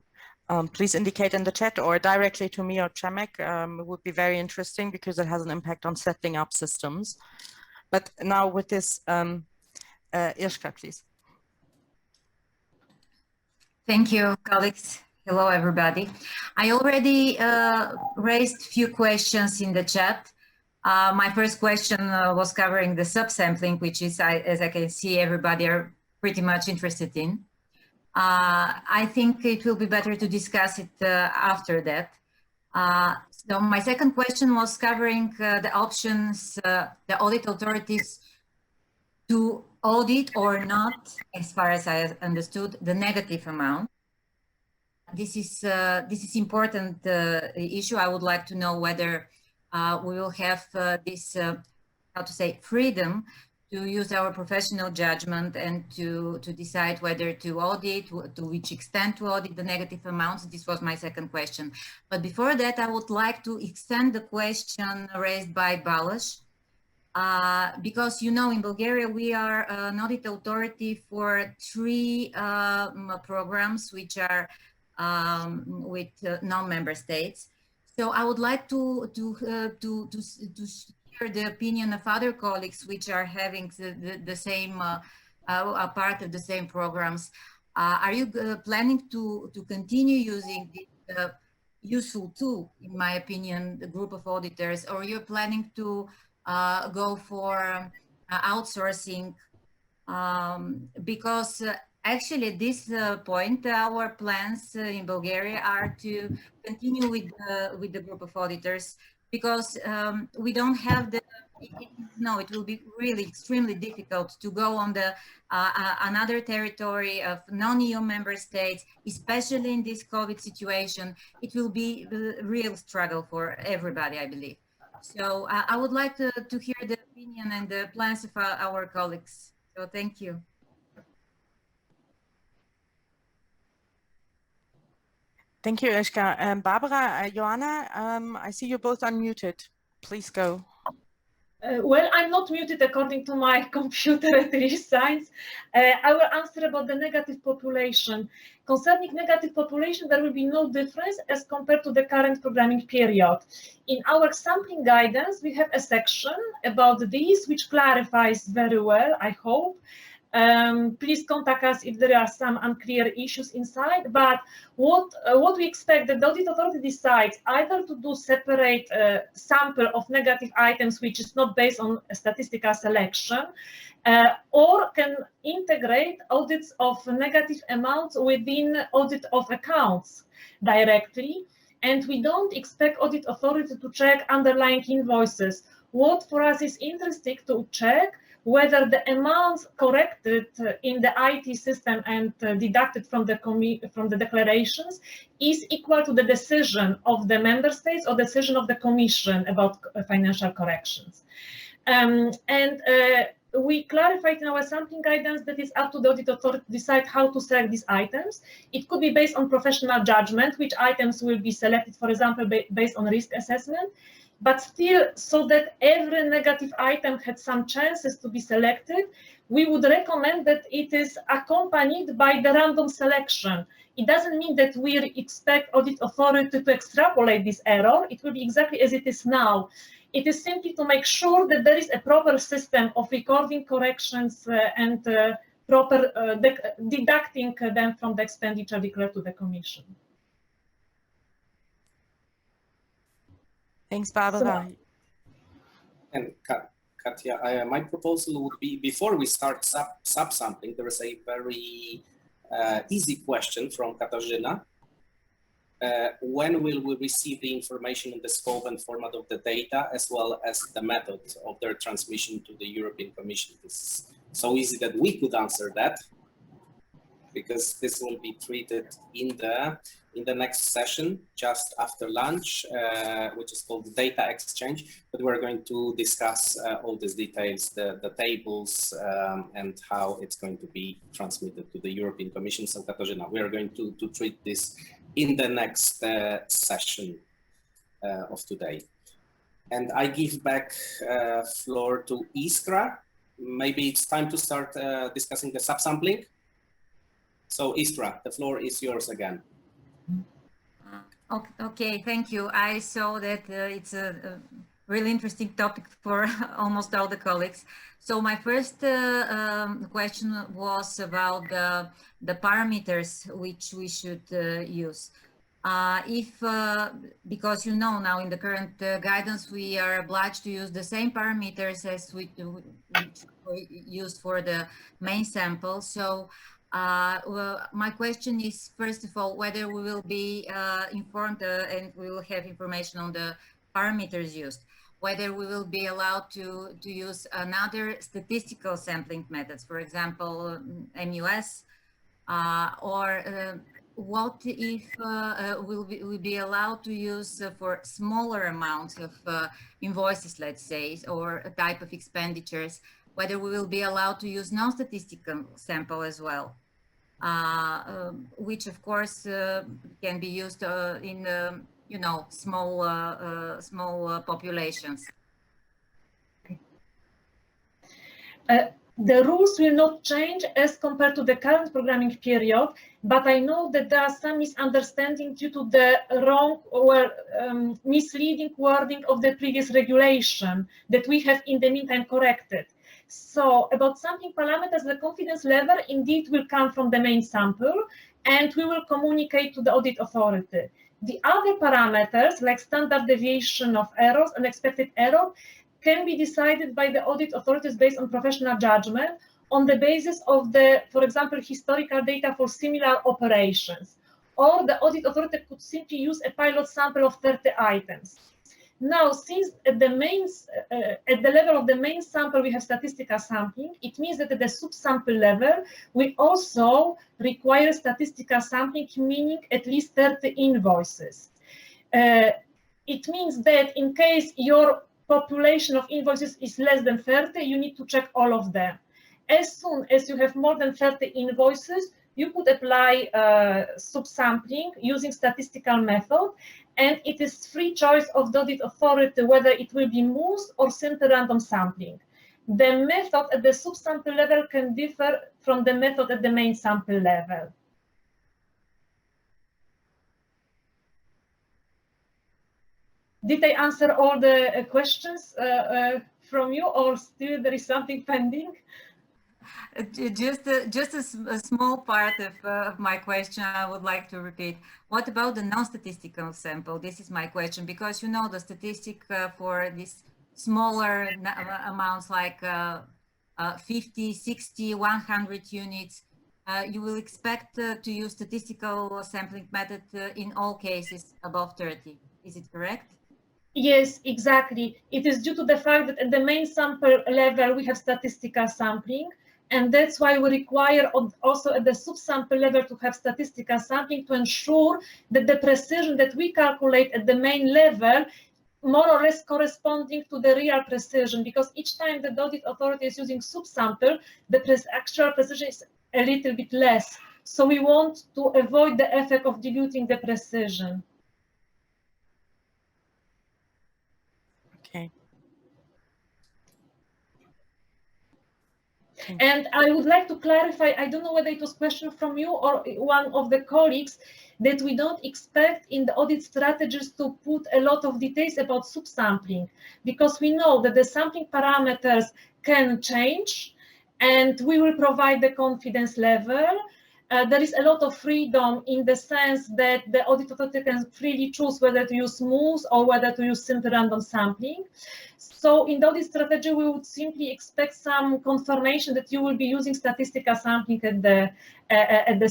Please indicate in the chat or directly to me or Przemek. It would be very interesting because it has an impact on setting up systems. But now with this, Irshka, please. Thank you, colleagues. Hello, everybody. I already raised a few questions in the chat. My first question was covering the subsampling, which is, as I can see, everybody are pretty much interested in. I think it will be better to discuss it after that. So my second question was covering the options the audit authorities to audit or not, as far as I understood, the negative amount. This is important issue. I would like to know whether we will have this, how to say, freedom to use our professional judgment and to decide whether to audit, to which extent to audit the negative amounts. This was my second question. But before that, I would like to extend the question raised by Balázs, because, you know, in Bulgaria, we are an audit authority for 3 programs, which are with non-member states. So I would like to hear the opinion of other colleagues which are having the same, a part of the same programs. Are you planning to continue using this useful tool, in my opinion, the group of auditors, or you're planning to go for outsourcing? Because actually at this point, our plans in Bulgaria are to continue with the group of auditors, because we don't have the, it will be really extremely difficult to go on the another territory of non-EU member states, especially in this COVID situation. It will be a real struggle for everybody, I believe. So I would like to hear the opinion and the plans of our colleagues. So thank you. Thank you, Irshka. Barbara, Joanna, I see you're both unmuted. Please go. Well, I'm not muted according to my computer, at least science. I will answer about the negative population. Concerning negative population, there will be no difference as compared to the current programming period. In our sampling guidance, we have a section about this, which clarifies very well, I hope. Please contact us if there are some unclear issues inside. But what we expect, that the audit authority decides either to do separate sample of negative items, which is not based on a statistical selection, or can integrate audits of negative amounts within audit of accounts directly. And we don't expect audit authority to check underlying invoices. What for us is interesting to check whether the amounts corrected in the IT system and deducted from the declarations is equal to the decision of the member states or decision of the Commission about financial corrections. we clarified in our sampling guidance that it's up to the audit authority to decide how to select these items. It could be based on professional judgment, which items will be selected, for example, based on risk assessment, but still, so that every negative item had some chances to be selected, we would recommend that it is accompanied by the random selection. It doesn't mean that we expect audit authority to extrapolate this error. It will be exactly as it is now. It is simply to make sure that there is a proper system of recording corrections and proper deducting them from the expenditure declared to the Commission. Thanks, Barbara. And Katja, my proposal would be, before we start subsampling, there is a very easy question from Katarzyna. When will we receive the information on the scope and format of the data, as well as the method of their transmission to the European Commission? This is so easy that we could answer that, because this will be treated in the next session, just after lunch, which is called data exchange. But we're going to discuss all these details, the tables, and how it's going to be transmitted to the European Commission. So Katarzyna, we are going to treat this in the next session of today. And I give back floor to Iskra. Maybe it's time to start discussing the subsampling. So Iskra, the floor is yours again. Okay, thank you. I saw that it's a really interesting topic for almost all the colleagues. So my first question was about the parameters which we should use. Because you know now in the current guidance, we are obliged to use the same parameters as we used for the main sample. So well, my question is, first of all, whether we will be informed and we will have information on the parameters used, whether we will be allowed to use another statistical sampling methods, for example, MUS, or what if we'll be allowed to use for smaller amounts of invoices, let's say, or a type of expenditures, whether we will be allowed to use non-statistical sample as well, which of course can be used in you know, small populations. The rules will not change as compared to the current programming period, but I know that there are some misunderstanding due to the wrong or misleading wording of the previous regulation that we have in the meantime corrected. So about sampling parameters, the confidence level indeed will come from the main sample, and we will communicate to the audit authority. The other parameters, like standard deviation of errors and expected error, can be decided by the audit authorities based on professional judgment on the basis of the, for example, historical data for similar operations. Or the audit authority could simply use a pilot sample of 30 items. Now, since at the level of the main sample we have statistical sampling, it means that at the subsample level we also require statistical sampling, meaning at least 30 invoices. It means that in case your population of invoices is less than 30, you need to check all of them. As soon as you have more than 30 invoices, you could apply subsampling using statistical method, and it is free choice of the audit authority whether it will be MUS or simple random sampling. The method at the subsample level can differ from the method at the main sample level. Did I answer all the questions from you, or still there is something pending? Just a small part of my question I would like to repeat. What about the non-statistical sample? This is my question, because you know the statistic for these smaller amounts like 50, 60, 100 units, you will expect to use statistical sampling method in all cases above 30. Is it correct? Yes, exactly. It is due to the fact that at the main sample level we have statistical sampling, and that's why we require also at the subsample level to have statistical sampling to ensure that the precision that we calculate at the main level more or less corresponding to the real precision, because each time the audit authority is using subsample, the actual precision is a little bit less. So we want to avoid the effect of diluting the precision. Okay. And I would like to clarify, I don't know whether it was a question from you or one of the colleagues, that we don't expect in the audit strategies to put a lot of details about subsampling, because we know that the sampling parameters can change, and we will provide the confidence level. There is a lot of freedom in the sense that the audit authority can freely choose whether to use smooth or whether to use simple random sampling. So in the audit strategy, we would simply expect some confirmation that you will be using statistical sampling at the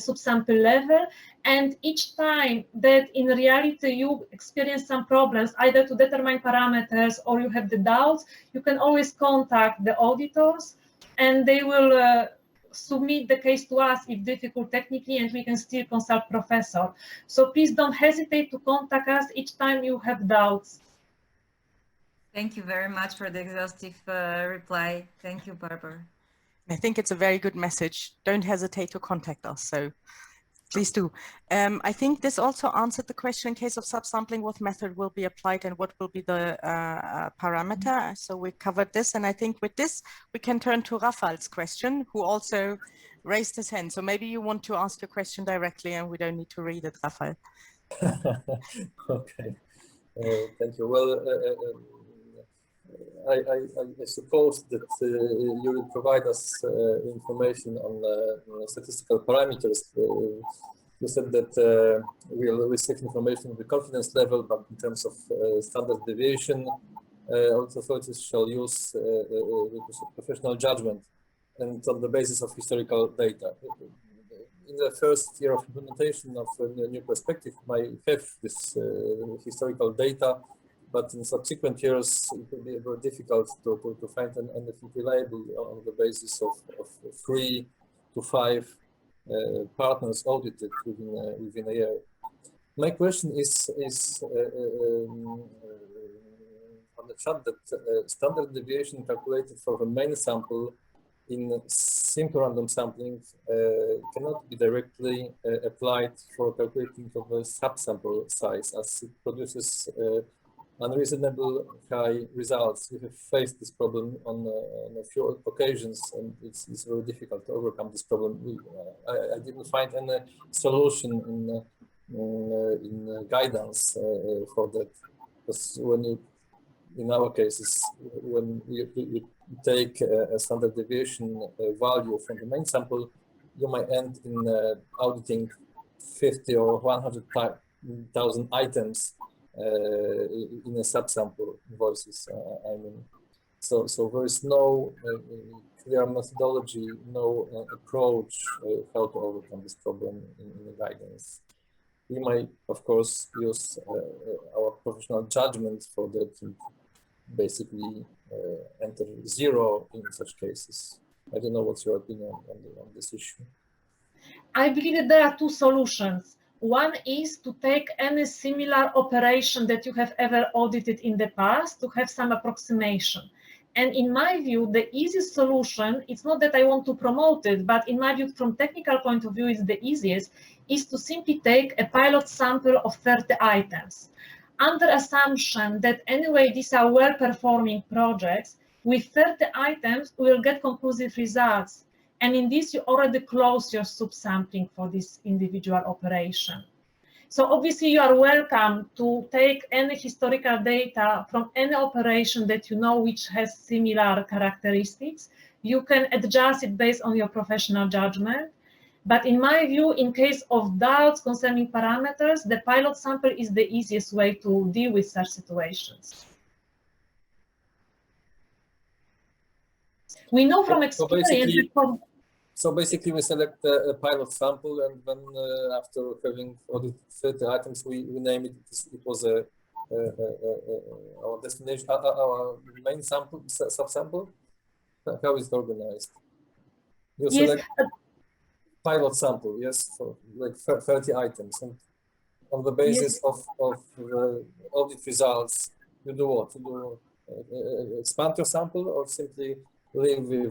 subsample level. And each time that in reality you experience some problems, either to determine parameters or you have the doubts, you can always contact the auditors, and they will submit the case to us if difficult technically, and we can still consult professor. So please don't hesitate to contact us each time you have doubts. Thank you very much for the exhaustive reply. Thank you, Barbara. I think it's a very good message. Don't hesitate to contact us. So please do. I think this also answered the question in case of subsampling, what method will be applied and what will be the parameter. So we covered this. And I think with this, we can turn to Rafael's question, who also raised his hand. So maybe you want to ask your question directly and we don't need to read it, Rafael. Okay. Thank you. Well, I suppose that you will provide us information on statistical parameters. You said that we'll receive information on the confidence level, but in terms of standard deviation, authorities shall use professional judgment and on the basis of historical data. In the first year of implementation of a new perspective, might have this historical data, but in subsequent years, it will be very difficult to find anything reliable on the basis of 3 to 5 partners audited within a year. My question is on the chart that standard deviation calculated for the main sample in simple random sampling cannot be directly applied for calculating of the subsample size, as it produces unreasonable high results. We have faced this problem on a few occasions, and it's very difficult to overcome this problem. I didn't find any solution in guidance for that, because when you, in our cases, when you take a standard deviation value from the main sample, you might end in auditing 50 or 100,000 items in a subsample invoices. I mean, so there is no clear methodology, no approach how to overcome this problem in the guidance. We might, of course, use our professional judgment for that, and basically enter 0 in such cases. I don't know what's your opinion on this issue. I believe that there are 2 solutions. One is to take any similar operation that you have ever audited in the past to have some approximation. And in my view, the easiest solution, it's not that I want to promote it, but in my view, from technical point of view, it's the easiest, is to simply take a pilot sample of 30 items. Under assumption that anyway, these are well-performing projects, with 30 items, we will get conclusive results. And in this, you already close your subsampling for this individual operation. So obviously, you are welcome to take any historical data from any operation that you know which has similar characteristics. You can adjust it based on your professional judgment. But in my view, in case of doubts concerning parameters, the pilot sample is the easiest way to deal with such situations. We know from experience. So basically, we select a pilot sample, and then after having audited 30 items, we name it. It was our destination, our main sample, subsample. How is it organized? You select pilot sample, yes, for like 30 items, and on the basis of the audit results, You do what? You do expand your sample or simply live with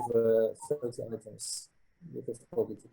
30 items you have audited?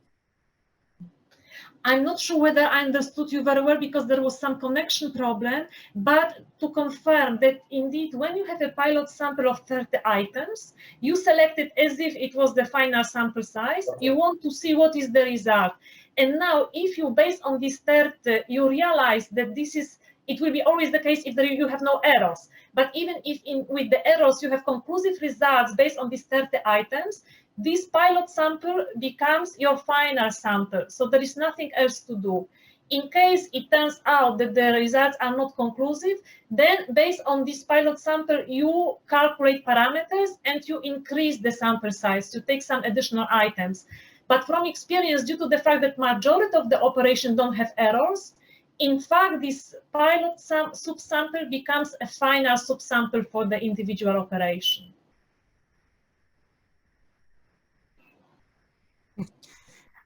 I'm not sure whether I understood you very well because there was some connection problem, but to confirm that indeed when you have a pilot sample of 30 items, you select it as if it was the final sample size. Okay. You want to see what is the result. And now if you, based on this 30, you realize that this is, it will be always the case if you have no errors. But even if with the errors you have conclusive results based on these 30 items, this pilot sample becomes your final sample. So there is nothing else to do. In case it turns out that the results are not conclusive, then based on this pilot sample, you calculate parameters and you increase the sample size. You take some additional items. But from experience, due to the fact that majority of the operation don't have errors, in fact, this pilot subsample becomes a final subsample for the individual operation.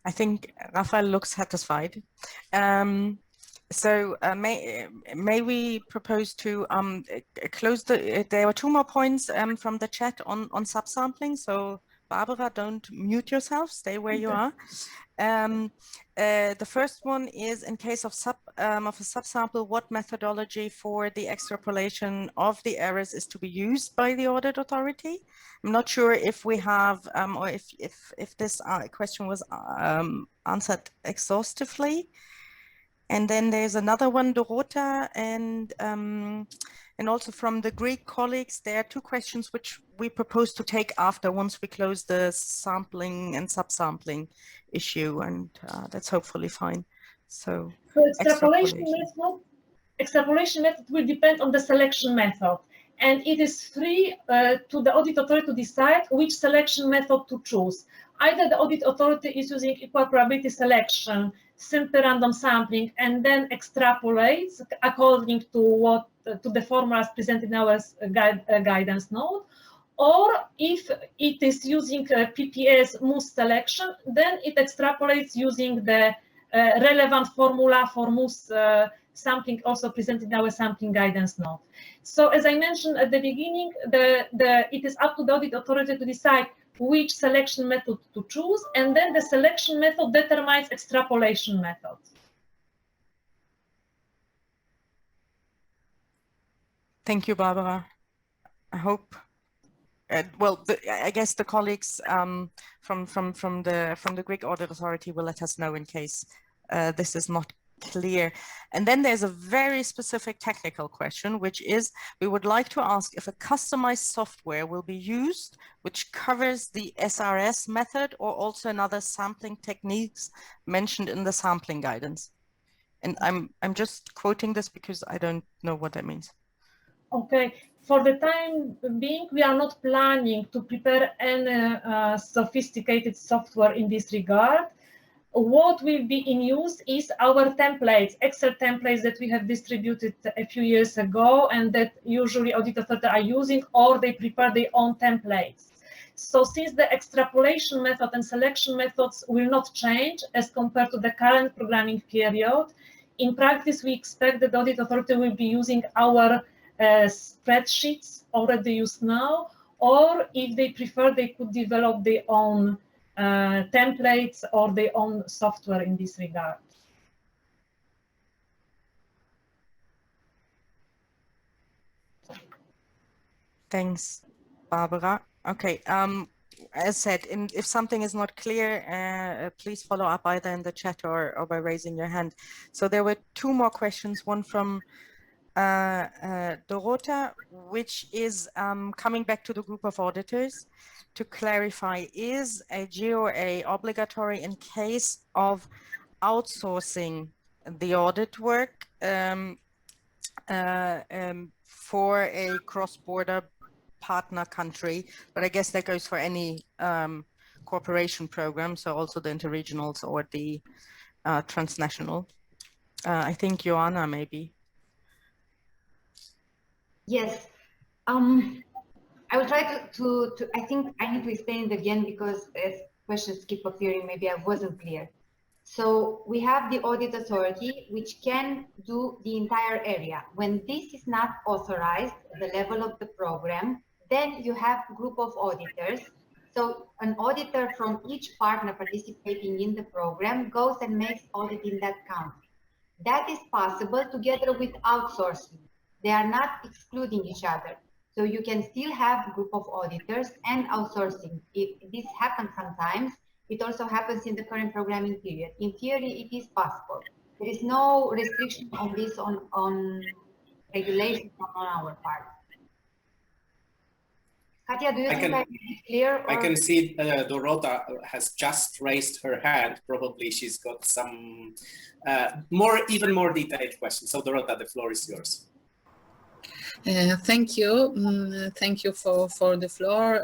I think Rafael looks satisfied. May we propose to close the, there were two more points from the chat on subsampling. So Barbara, don't mute yourself, stay where you are. The first one is in case of a subsample, what methodology for the extrapolation of the errors is to be used by the audit authority? I'm not sure if we have, or if this question was answered exhaustively. And then there's another one, Dorota, and also from the Greek colleagues, there are two questions which we propose to take after once we close the sampling and subsampling issue, and that's hopefully fine. So extrapolation method will depend on the selection method, and it is free to the audit authority to decide which selection method to choose. Either the audit authority is using equal probability selection, simple random sampling, and then extrapolates according to what to the formulas presented in our guidance note, or if it is using PPS Moose selection, then it extrapolates using the relevant formula for Moose sampling, also presented in our sampling guidance note. So as I mentioned at the beginning, it is up to the audit authority to decide which selection method to choose, and then the selection method determines extrapolation method. Thank you, Barbara. I hope. Well, I guess the colleagues from the Greek Audit Authority will let us know in case this is not clear. And then there's a very specific technical question, which is, we would like to ask if a customized software will be used which covers the SRS method or also another sampling techniques mentioned in the sampling guidance. And I'm just quoting this because I don't know what that means. Okay, for the time being, we are not planning to prepare any sophisticated software in this regard. What will be in use is our templates, Excel templates that we have distributed a few years ago and that usually audit authorities are using, or they prepare their own templates. So since the extrapolation method and selection methods will not change as compared to the current programming period, in practice, we expect that the audit authority will be using our spreadsheets already used now, or if they prefer, they could develop their own templates or their own software in this regard. Thanks, Barbara. Okay, as said, if something is not clear, please follow up either in the chat or by raising your hand. So there were two more questions, one from Dorota, which is coming back to the group of auditors to clarify, is a GOA obligatory in case of outsourcing the audit work for a cross-border partner country? But I guess that goes for any cooperation program, so also the interregionals or the transnational. I think Joanna, maybe. Yes, I will try to I think I need to explain it again because as questions keep appearing, maybe I wasn't clear. So we have the audit authority, which can do the entire area. When this is not authorized at the level of the program, then you have a group of auditors. So an auditor from each partner participating in the program goes and makes audit in that country. That is possible together with outsourcing. They are not excluding each other. So you can still have a group of auditors and outsourcing. If this happens sometimes, it also happens in the current programming period. In theory, it is possible. There is no restriction on this on regulation on our part. Katya, do you think I made it clear? Or? I can see Dorota has just raised her hand. Probably she's got some even more detailed questions. So Dorota, the floor is yours. Thank you. Thank you for the floor.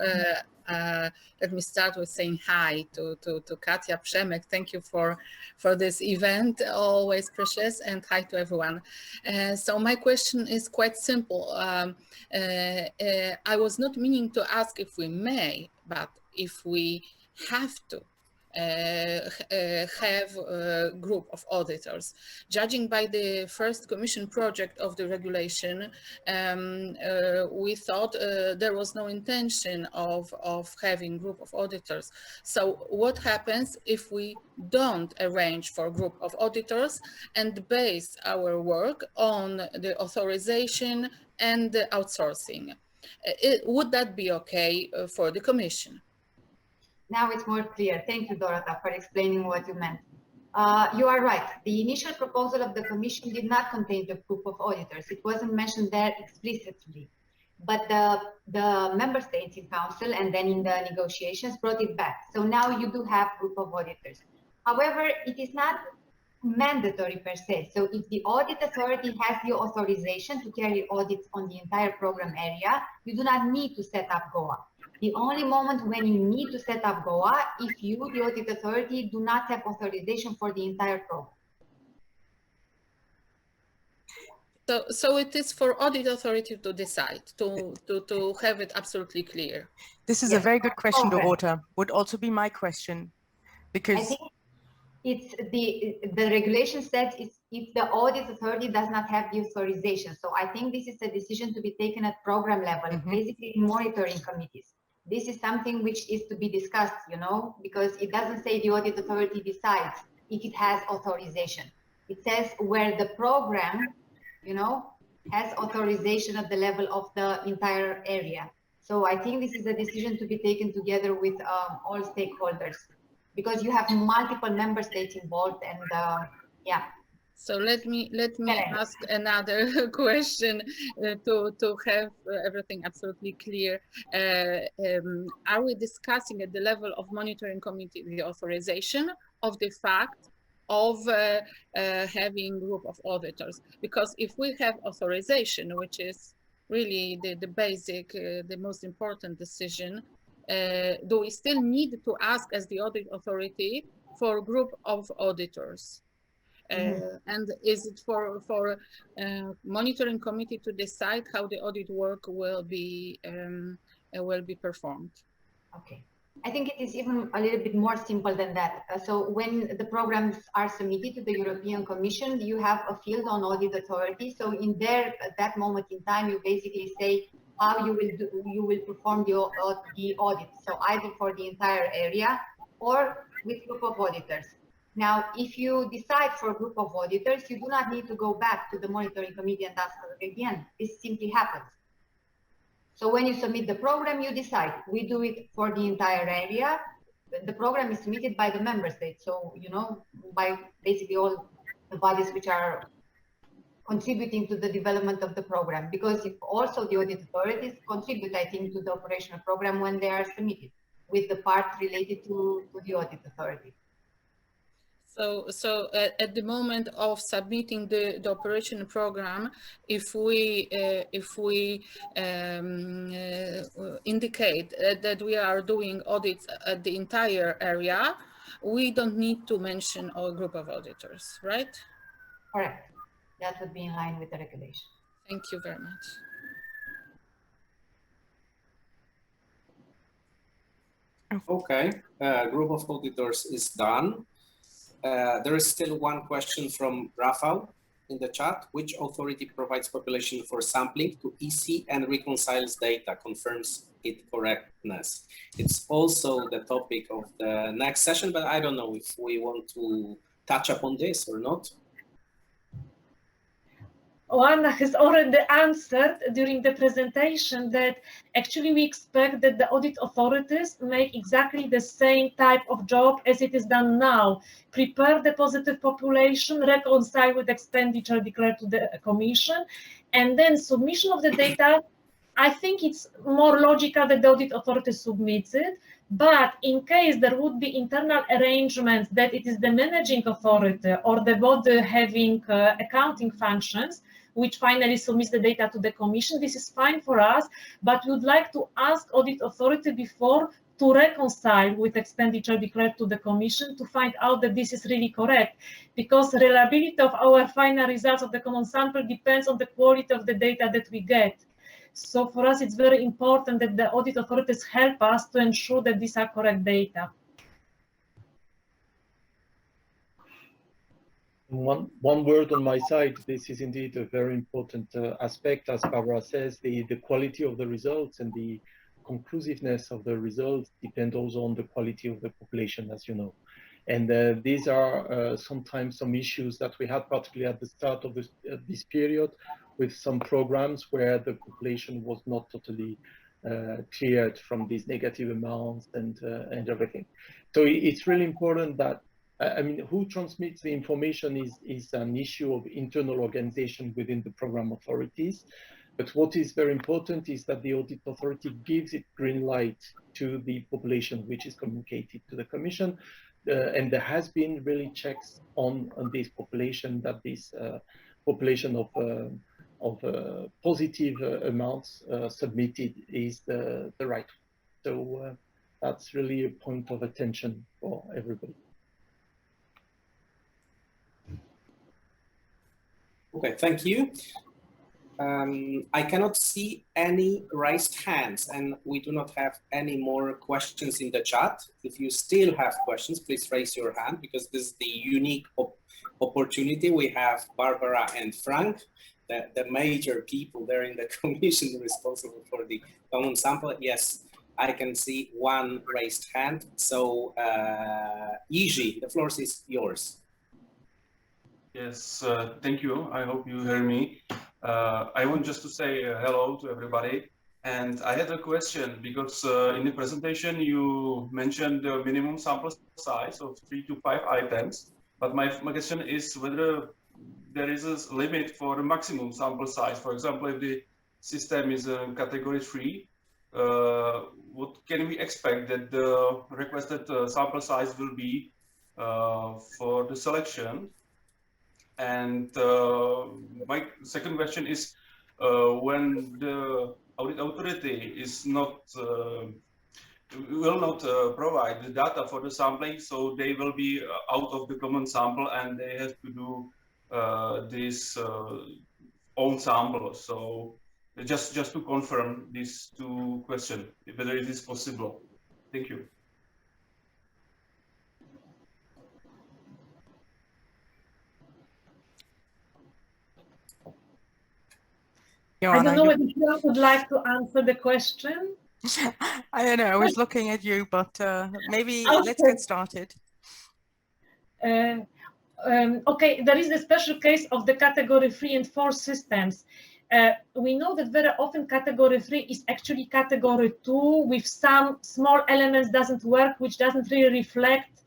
Let me start with saying hi to Katya, Przemek. Thank you for this event, always precious, and hi to everyone. So my question is quite simple. I was not meaning to ask if we may, but if we have to have a group of auditors. Judging by the first commission project of the regulation, we thought there was no intention of having group of auditors. So what happens if we don't arrange for a group of auditors and base our work on the authorization and the outsourcing? Would that be okay for the commission? Now it's more clear. Thank you, Dorota, for explaining what you meant. You are right. The initial proposal of the Commission did not contain the group of auditors. It wasn't mentioned there explicitly. But the member states in Council and then in the negotiations brought it back. So now you do have group of auditors. However, it is not mandatory per se. So if the audit authority has the authorization to carry audits on the entire program area, you do not need to set up GOA. The only moment when you need to set up GOA if you, the audit authority, do not have authorization for the entire program. So it is for audit authority to decide, to have it absolutely clear. This is a very good question, Dorota. Would also be my question, because I think it's the regulation says it's if the audit authority does not have the authorization. So I think this is a decision to be taken at program level, basically in monitoring committees. This is something which is to be discussed, you know, because it doesn't say the audit authority decides if it has authorization. It says where the program, you know, has authorization at the level of the entire area. So I think this is a decision to be taken together with all stakeholders, because you have multiple member states involved, and yeah. So let me ask another question to have everything absolutely clear. Are we discussing at the level of monitoring committee the authorization of the fact of having group of auditors? Because if we have authorization, which is really the basic, the most important decision, do we still need to ask as the audit authority for a group of auditors? And is it for monitoring committee to decide how the audit work will be performed? Okay, I think it is even a little bit more simple than that. So when the programs are submitted to the European Commission, you have a field on audit authority. So in there, at that moment in time, you basically say how you will perform the audit. So either for the entire area or with group of auditors. Now, if you decide for a group of auditors, you do not need to go back to the monitoring committee and ask again. This simply happens. So when you submit the program, you decide. We do it for the entire area. The program is submitted by the member state. So, you know, by basically all the bodies which are contributing to the development of the program. Because if also the audit authorities contribute, I think, to the operational program when they are submitted with the part related to the audit authority. So at the moment of submitting the operation program, if we indicate that we are doing audits at the entire area, we don't need to mention a group of auditors, right? Correct. That would be in line with the regulation. Thank you very much. Okay, group of auditors is done. There is still one question from Rafael in the chat. Which authority provides population for sampling to EC and reconciles data, confirms its correctness? It's also the topic of the next session, but I don't know if we want to touch upon this or not. Oana has already answered during the presentation that actually we expect that the audit authorities make exactly the same type of job as it is done now. Prepare the positive population, reconcile with expenditure declared to the Commission, and then submission of the data. I think it's more logical that the audit authority submits it, but in case there would be internal arrangements that it is the managing authority or the body having accounting functions, which finally submits the data to the Commission, this is fine for us, but we would like to ask audit authority before to reconcile with expenditure declared to the Commission to find out that this is really correct, because reliability of our final results of the common sample depends on the quality of the data that we get. So for us, it's very important that the audit authorities help us to ensure that these are correct data. One word on my side, this is indeed a very important aspect. As Barbara says, the quality of the results and the conclusiveness of the results depend also on the quality of the population, as you know. And these are sometimes some issues that we had, particularly at the start of this period, with some programs where the population was not totally cleared from these negative amounts and everything. So it's really important that, I mean, who transmits the information is an issue of internal organization within the program authorities. But what is very important is that the audit authority gives it green light to the population which is communicated to the Commission. And there has been really checks on this population, that this population of positive amounts submitted is the right one. So that's really a point of attention for everybody. Okay, thank you. I cannot see any raised hands, and we do not have any more questions in the chat. If you still have questions, please raise your hand, because this is the unique opportunity. We have Barbara and Frank, the major people there in the Commission responsible for the common sample. Yes, I can see one raised hand. So, Iji, the floor is yours. Yes, thank you. I hope you hear me. I want just to say hello to everybody. And I had a question, because in the presentation you mentioned the minimum sample size of 3 to 5 items. But my question is whether there is a limit for the maximum sample size. For example, if the system is category 3, what can we expect that the requested sample size will be for the selection? And my second question is, when the audit authority is not will not provide the data for the sampling, so they will be out of the common sample and they have to do this own sample. So just to confirm these two questions, whether it is possible. Thank you. I don't know whether you would like to answer the question. I don't know, I was looking at you, but maybe let's get started. Okay, there is a special case of the category 3 and 4 systems. We know that very often category 3 is actually category 2 with some small elements doesn't work, which doesn't really reflect,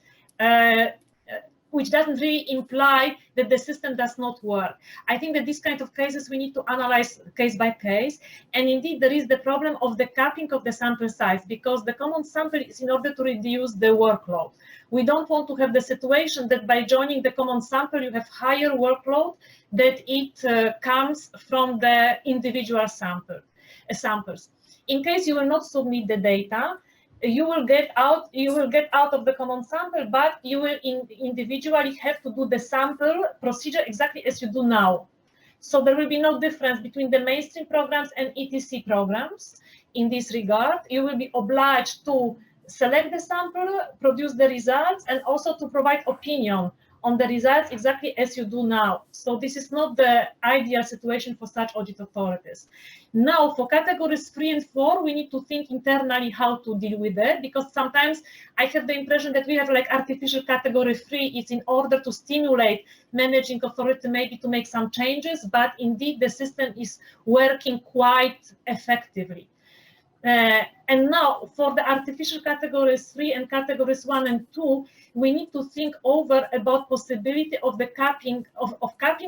which doesn't really imply that the system does not work. I think that these kind of cases we need to analyze case by case. And indeed, there is the problem of the capping of the sample size, because the common sample is in order to reduce the workload. We don't want to have the situation that by joining the common sample, you have higher workload that it comes from the individual samples. In case you will not submit the data, you will get out of the common sample, but you will individually have to do the sample procedure exactly as you do now. So there will be no difference between the mainstream programs and ETC programs. In this regard, you will be obliged to select the sample, produce the results, and also to provide opinion on the results exactly as you do now. So this is not the ideal situation for such audit authorities. Now, for categories 3 and 4, we need to think internally how to deal with it, because sometimes I have the impression that we have like artificial category 3 is in order to stimulate managing authority maybe to make some changes, but indeed the system is working quite effectively. And now for the artificial categories 3 and categories 1 and 2, we need to think over about possibility of the capping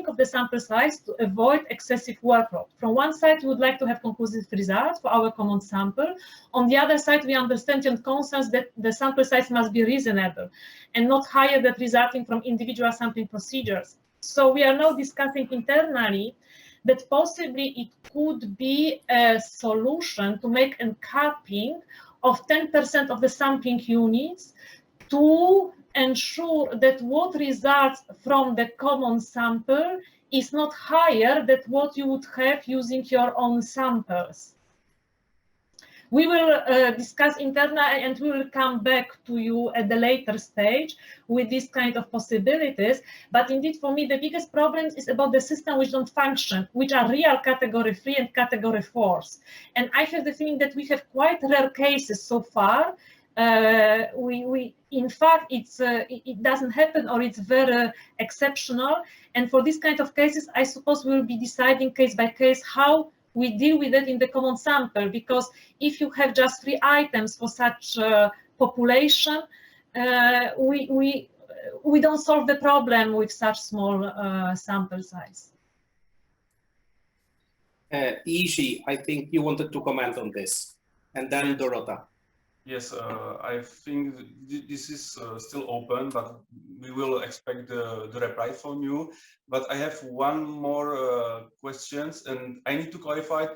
of the sample size to avoid excessive workload. From one side, we would like to have conclusive results for our common sample. On the other side, we understand and consensus that the sample size must be reasonable and not higher than resulting from individual sampling procedures. So we are now discussing internally that possibly it could be a solution to make a capping of 10% of the sampling units to ensure that what results from the common sample is not higher than what you would have using your own samples. We will discuss internally and we will come back to you at the later stage with this kind of possibilities. But indeed, for me, the biggest problem is about the system which don't function, which are real category 3 and category 4s. And I have the feeling that we have quite rare cases so far. In fact, it doesn't happen, or it's very exceptional. And for this kind of cases, I suppose we will be deciding case by case how we deal with it in the common sample, because if you have just 3 items for such population, we don't solve the problem with such small sample size. Iji, I think you wanted to comment on this, and then Dorota. Yes, I think this is still open, but we will expect the reply from you. But I have one more questions, and I need to clarify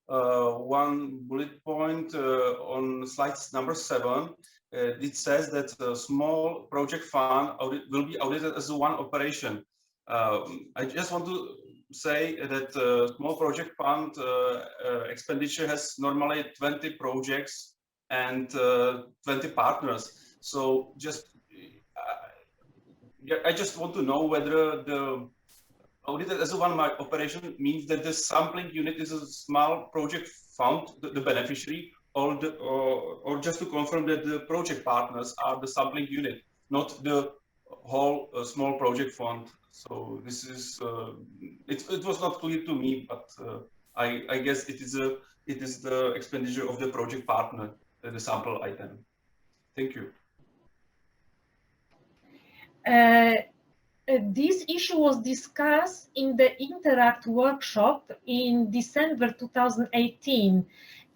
one bullet point on slide number 7. It says that a small project fund will be audited as one operation. I just want to say that small project fund expenditure has normally 20 projects and 20 partners. So I just want to know whether the audited as a one operation means that the sampling unit is a small project fund, the beneficiary, or just to confirm that the project partners are the sampling unit, not the whole small project fund. So this is it was not clear to me, but I guess it is the expenditure of the project partner, the sample item. Thank you. This issue was discussed in the Interact workshop in December 2018.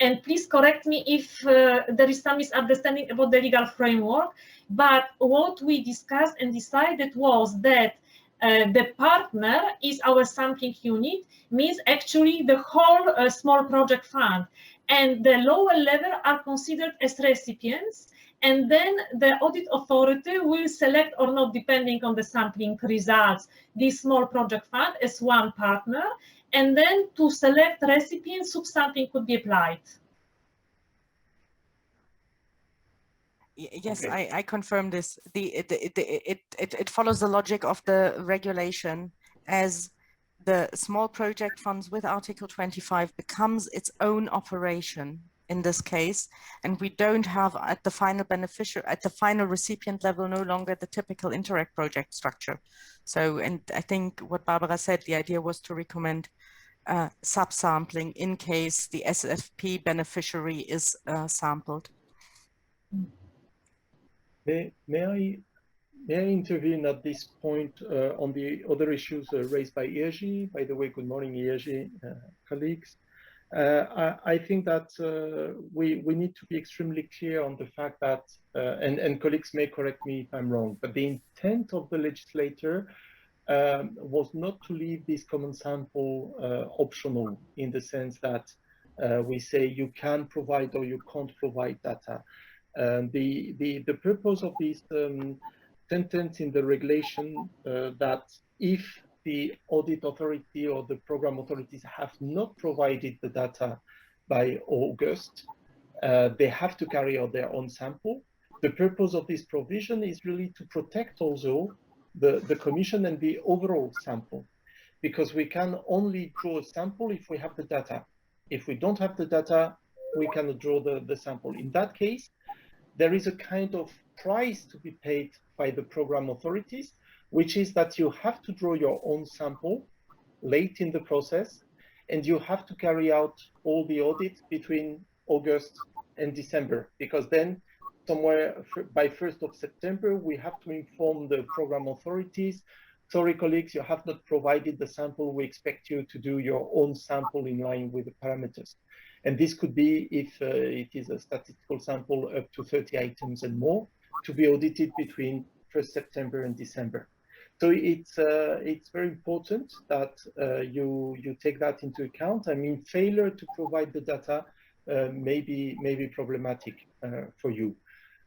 And please correct me if there is some misunderstanding about the legal framework. But what we discussed and decided was that the partner is our sampling unit, means actually the whole small project fund. And the lower level are considered as recipients. And then the audit authority will select or not, depending on the sampling results, this small project fund as one partner. And then to select recipients, subsampling could be applied. Yes, okay. I confirm this. It follows the logic of the regulation, as the small project funds with Article 25 becomes its own operation in this case, and we don't have at the final beneficiary, at the final recipient level, no longer the typical Interact project structure. So, and I think what Barbara said, the idea was to recommend subsampling in case the SFP beneficiary is sampled. May I intervene at this point on the other issues raised by Jerzy? By the way, good morning, Jerzy, colleagues. I think that we need to be extremely clear on the fact that, and colleagues may correct me if I'm wrong, but the intent of the legislator was not to leave this common sample optional, in the sense that we say you can provide or you can't provide data. The purpose of this sentence in the regulation that if the audit authority or the program authorities have not provided the data by August, they have to carry out their own sample. The purpose of this provision is really to protect also the Commission and the overall sample, because we can only draw a sample if we have the data. If we don't have the data, we cannot draw the sample. In that case, there is a kind of price to be paid by the program authorities, which is that you have to draw your own sample late in the process, and you have to carry out all the audits between August and December, because then somewhere by 1st of September, we have to inform the program authorities, sorry, colleagues, you have not provided the sample. We expect you to do your own sample in line with the parameters. And this could be, if it is a statistical sample, up to 30 items and more, to be audited between 1st September and December. So it's very important that you take that into account. I mean, failure to provide the data may be problematic for you.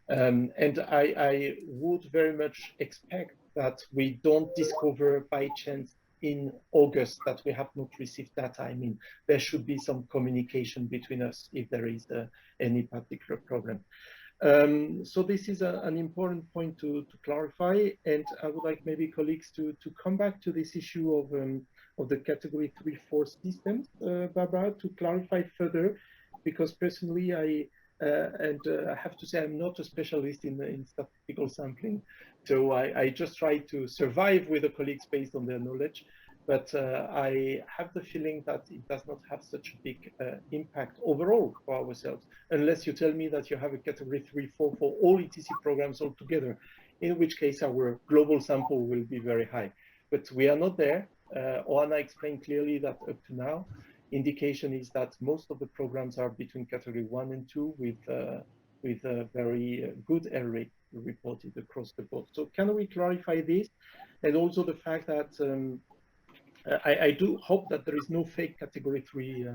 And I would very much expect that we don't discover by chance in August that we have not received data. I mean, there should be some communication between us if there is any particular problem. So this is an important point to clarify, and I would like maybe colleagues to come back to this issue of the category 3-4 systems, Barbara, to clarify further, because personally I have to say I'm not a specialist in statistical sampling, so I just try to survive with the colleagues based on their knowledge. But I have the feeling that it does not have such a big impact overall for ourselves, unless you tell me that you have a category 3-4 for all ETC programs altogether, in which case our global sample will be very high. But we are not there. Oana explained clearly that up to now, indication is that most of the programs are between category 1 and 2 with a very good error rate reported across the board. So can we clarify this? And also the fact that I do hope that there is no fake category 3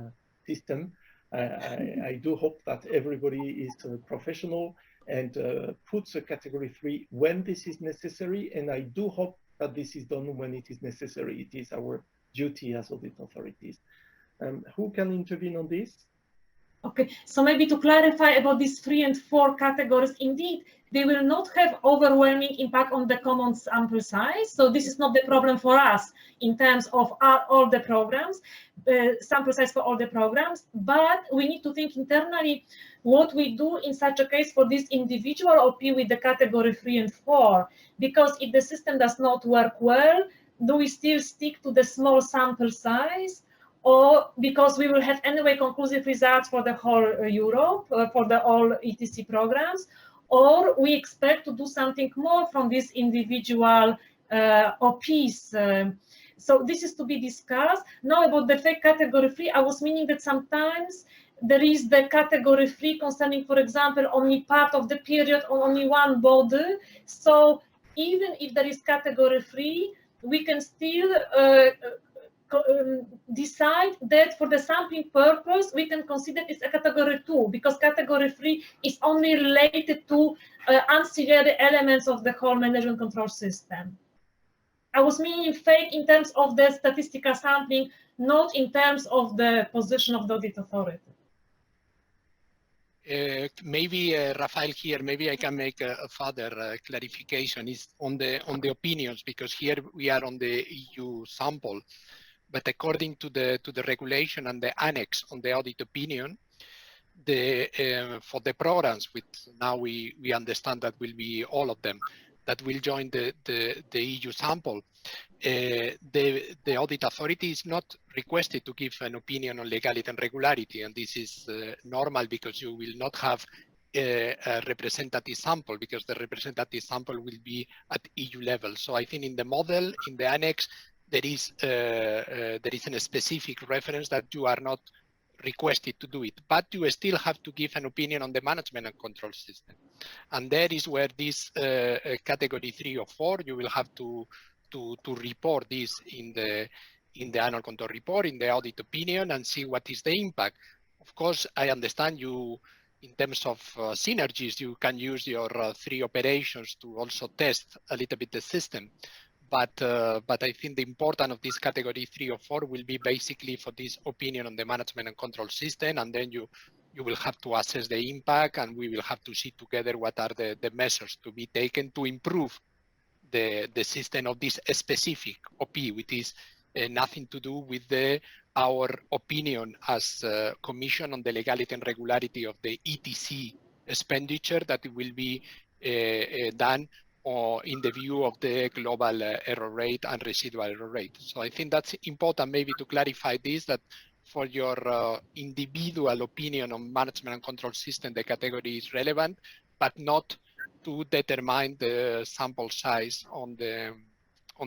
system. I do hope that everybody is professional and puts a category 3 when this is necessary. And I do hope that this is done when it is necessary. It is our duty as audit authorities. Who can intervene on this? Okay, so maybe to clarify about these 3 and 4 categories, indeed, they will not have overwhelming impact on the common sample size. So this is not the problem for us in terms of all the programs, sample size for all the programs, but we need to think internally what we do in such a case for this individual OP with the category 3 and 4, because if the system does not work well, do we still stick to the small sample size? Or because we will have anyway conclusive results for the whole Europe, for the all ETC programs, or we expect to do something more from these individual OPs. So this is to be discussed. Now about the fake category 3, I was meaning that sometimes there is the category 3 concerning, for example, only part of the period or only one body. So even if there is category 3, we can still decide that for the sampling purpose, we can consider it a category 2, because category 3 is only related to ancillary elements of the whole management control system. I was meaning fake in terms of the statistical sampling, not in terms of the position of the audit authority. Maybe Rafael here, maybe I can make a further clarification is on the opinions, because here we are on the EU sample. But according to the regulation and the annex on the audit opinion, for the programs, which now we understand that will be all of them that will join the EU sample, the audit authority is not requested to give an opinion on legality and regularity, and this is normal because you will not have a representative sample, because the representative sample will be at EU level. So I think in the model, in the annex, there is a specific reference that you are not requested to do it, but you still have to give an opinion on the management and control system. And that is where this category 3 or 4, you will have to report this in the annual control report, in the audit opinion, and see what is the impact. Of course, I understand you, in terms of synergies, you can use your 3 operations to also test a little bit the system. But I think the importance of this category 3 or 4 will be basically for this opinion on the management and control system, and then you will have to assess the impact, and we will have to see together what are the measures to be taken to improve the system of this specific OP, which is nothing to do with our opinion as Commission on the legality and regularity of the ETC expenditure that will be done in the view of the global error rate and residual error rate. So I think that's important maybe to clarify this, that for your individual opinion on management and control system, the category is relevant, but not to determine the sample size on the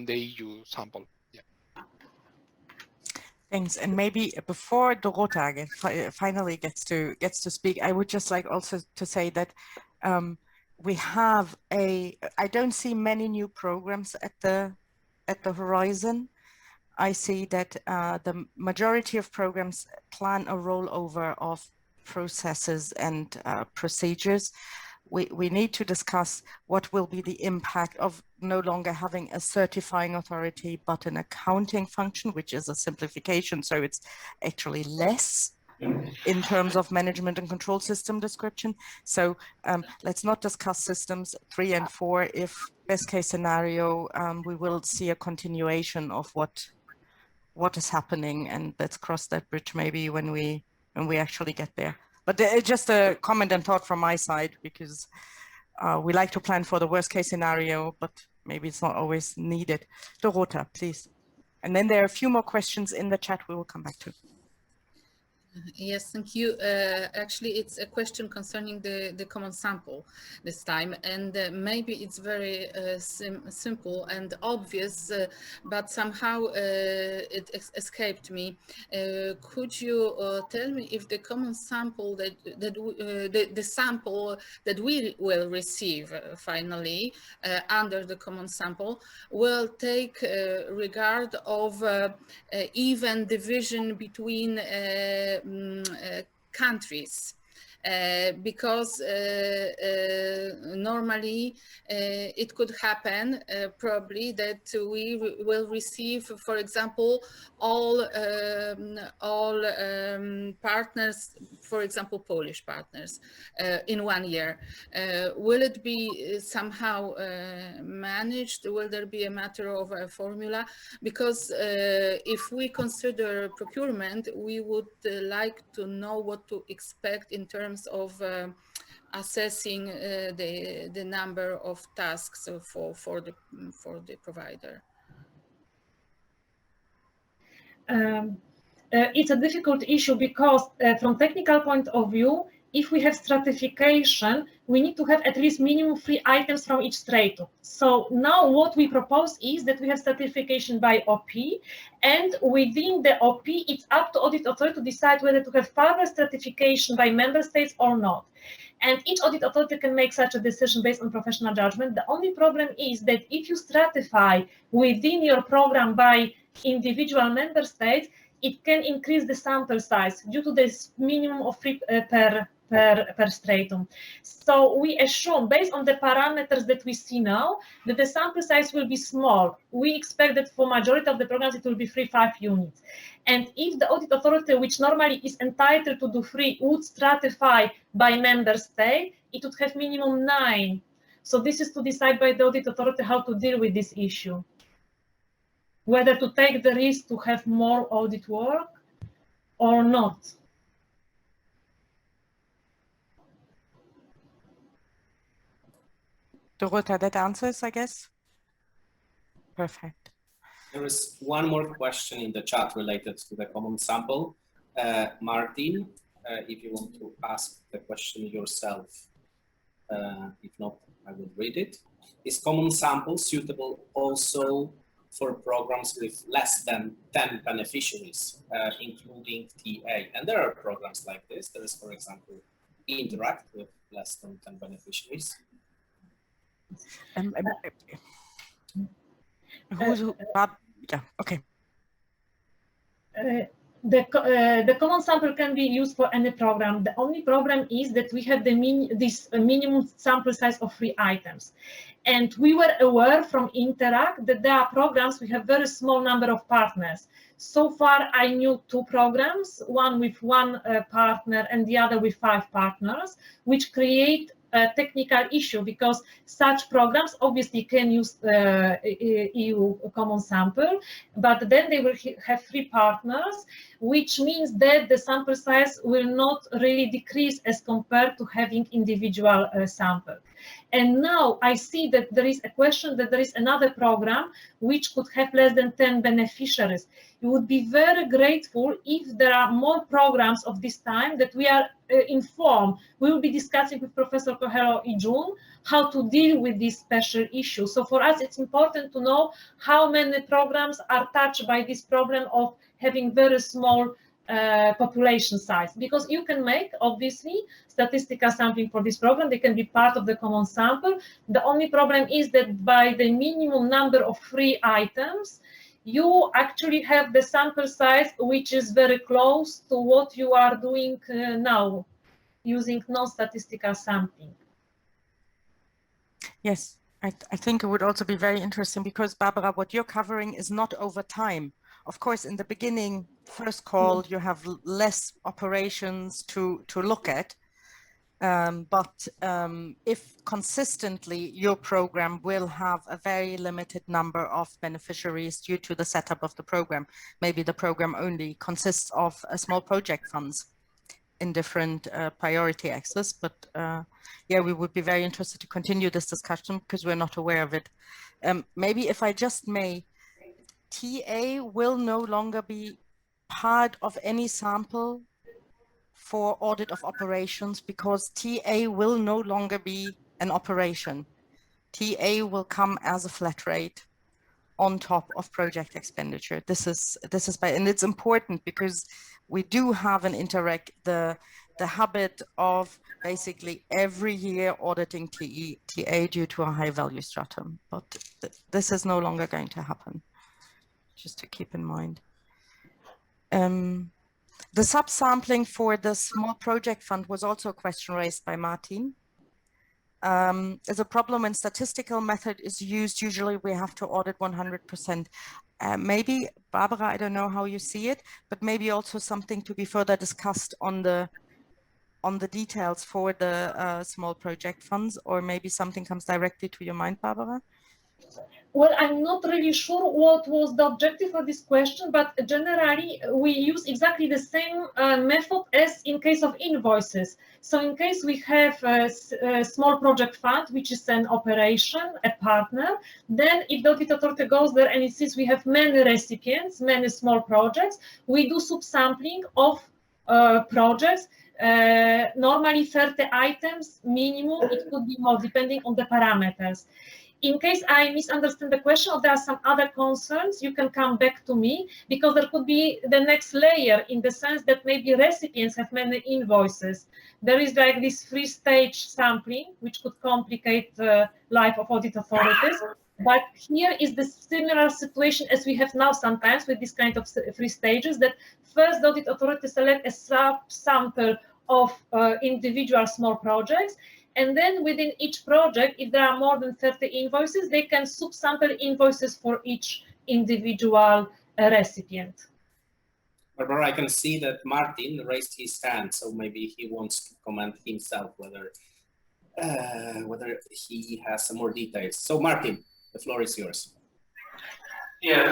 EU sample. Yeah. Thanks. And maybe before Dorota finally gets to speak, I would just like also to say that we have I don't see many new programs at the horizon. I see that the majority of programs plan a rollover of processes and procedures. We need to discuss what will be the impact of no longer having a certifying authority, but an accounting function, which is a simplification. So it's actually less in terms of management and control system description. So let's not discuss systems 3 and 4. If best case scenario, we will see a continuation of what is happening, and let's cross that bridge maybe when we actually get there. But just a comment and thought from my side, because we like to plan for the worst case scenario, but maybe it's not always needed. Dorota, please. And then there are a few more questions in the chat we will come back to. Yes, thank you. Actually, it's a question concerning the common sample this time, and maybe it's very simple and obvious, but somehow it escaped me. Could you tell me if the common sample the sample that we will receive finally under the common sample will take regard of even division between countries, because normally it could happen probably that we will receive, for example, all partners, for example, Polish partners, in 1 year. Will it be somehow managed? Will there be a matter of a formula? Because if we consider procurement, we would like to know what to expect in terms of assessing the number of tasks for the provider. It's a difficult issue because from technical point of view, if we have stratification, we need to have at least minimum 3 items from each stratum. So now what we propose is that we have stratification by OP, and within the OP, it's up to audit authority to decide whether to have further stratification by member states or not. And each audit authority can make such a decision based on professional judgment. The only problem is that if you stratify within your program by individual member states, it can increase the sample size due to this minimum of 3 per stratum. So we assume, based on the parameters that we see now, that the sample size will be small. We expect that for majority of the programs, it will be 3-5 units. And if the audit authority, which normally is entitled to do 3, would stratify by member state, it would have minimum 9. So this is to decide by the audit authority how to deal with this issue. Whether to take the risk to have more audit work or not. Dorota, that answers, I guess? Perfect. There is one more question in the chat related to the common sample. Martin, if you want to ask the question yourself. If not, I will read it. Is common sample suitable also for programs with less than 10 beneficiaries, including TA? And there are programs like this. There is, for example, Interact with less than 10 beneficiaries. Yeah, okay. The common sample can be used for any program. The only problem is that we have this minimum sample size of 3 items. And we were aware from Interact that there are programs we have very small number of partners. So far, I knew 2 programs, one with 1 partner and the other with 5 partners, which create a technical issue, because such programs obviously can use EU common sample, but then they will have 3 partners, which means that the sample size will not really decrease as compared to having individual sample. And now I see that there is a question that there is another program which could have less than 10 beneficiaries. We would be very grateful if there are more programs of this time that we are informed. We will be discussing with Professor Coelho in June how to deal with this special issue. So for us, it's important to know how many programs are touched by this problem of having very small population size, because you can make obviously statistical sampling for this program. They can be part of the common sample. The only problem is that by the minimum number of free items, you actually have the sample size which is very close to what you are doing now using non-statistical sampling. Yes, I think it would also be very interesting, because Barbara, what you're covering is not over time. Of course, in the beginning, first call, you have less operations to look at. But if consistently your program will have a very limited number of beneficiaries due to the setup of the program, maybe the program only consists of small project funds in different priority axes. But yeah, we would be very interested to continue this discussion because we're not aware of it. Maybe if I just may, TA will no longer be part of any sample for audit of operations, because TA will no longer be an operation. TA will come as a flat rate on top of project expenditure. This is and it's important because we do have an the habit of basically every year auditing TA due to a high value stratum, but this is no longer going to happen, just to keep in mind. The subsampling for the small project fund was also a question raised by Martin. As a problem when statistical method is used, usually we have to audit 100%. Maybe, Barbara, I don't know how you see it, but maybe also something to be further discussed on the details for the small project funds, or maybe something comes directly to your mind, Barbara? Well, I'm not really sure what was the objective of this question, but generally we use exactly the same method as in case of invoices. So in case we have a small project fund, which is an operation, a partner, then if the audit authority goes there and it sees we have many recipients, many small projects, we do subsampling of projects, normally 30 items minimum, it could be more depending on the parameters. In case I misunderstand the question or there are some other concerns, you can come back to me, because there could be the next layer in the sense that maybe recipients have many invoices. There is like this 3-stage sampling, which could complicate the life of audit authorities. But here is the similar situation as we have now sometimes with this kind of 3 stages, that first the audit authority select a sub-sample of individual small projects. And then within each project, if there are more than 30 invoices, they can subsample invoices for each individual recipient. Barbara, I can see that Martin raised his hand, so maybe he wants to comment himself whether he has some more details. So Martin, the floor is yours. Yeah,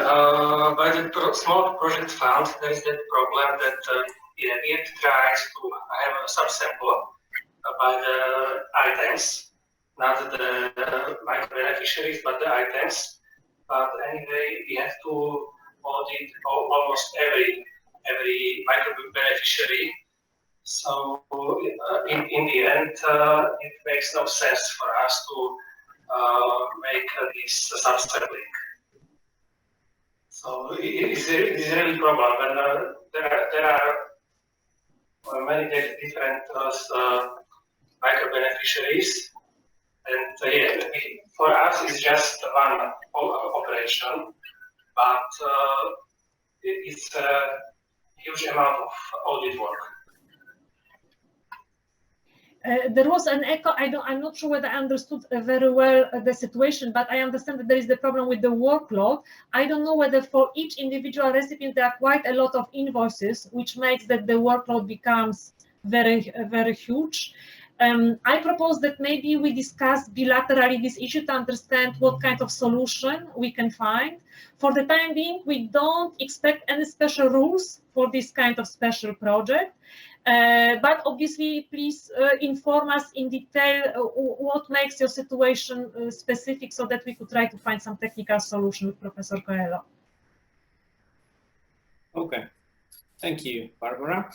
by the small project fund, there is that problem that it tries to have a subsample by the items, not the micro-beneficiaries, but the items. But anyway, we have to audit almost every micro-beneficiary. So in the end, it makes no sense for us to make this subsampling. So it's really a problem. And there are many different micro-beneficiaries, and yeah, for us it's just one operation, but it's a huge amount of audit work. There was an echo. I'm not sure whether I understood very well the situation, but I understand that there is the problem with the workload. I don't know whether for each individual recipient there are quite a lot of invoices, which makes that the workload becomes very, very huge. I propose that maybe we discuss bilaterally this issue to understand what kind of solution we can find. For the time being, we don't expect any special rules for this kind of special project. But obviously, please inform us in detail what makes your situation specific so that we could try to find some technical solution with Professor Coelho. Okay, thank you, Barbara.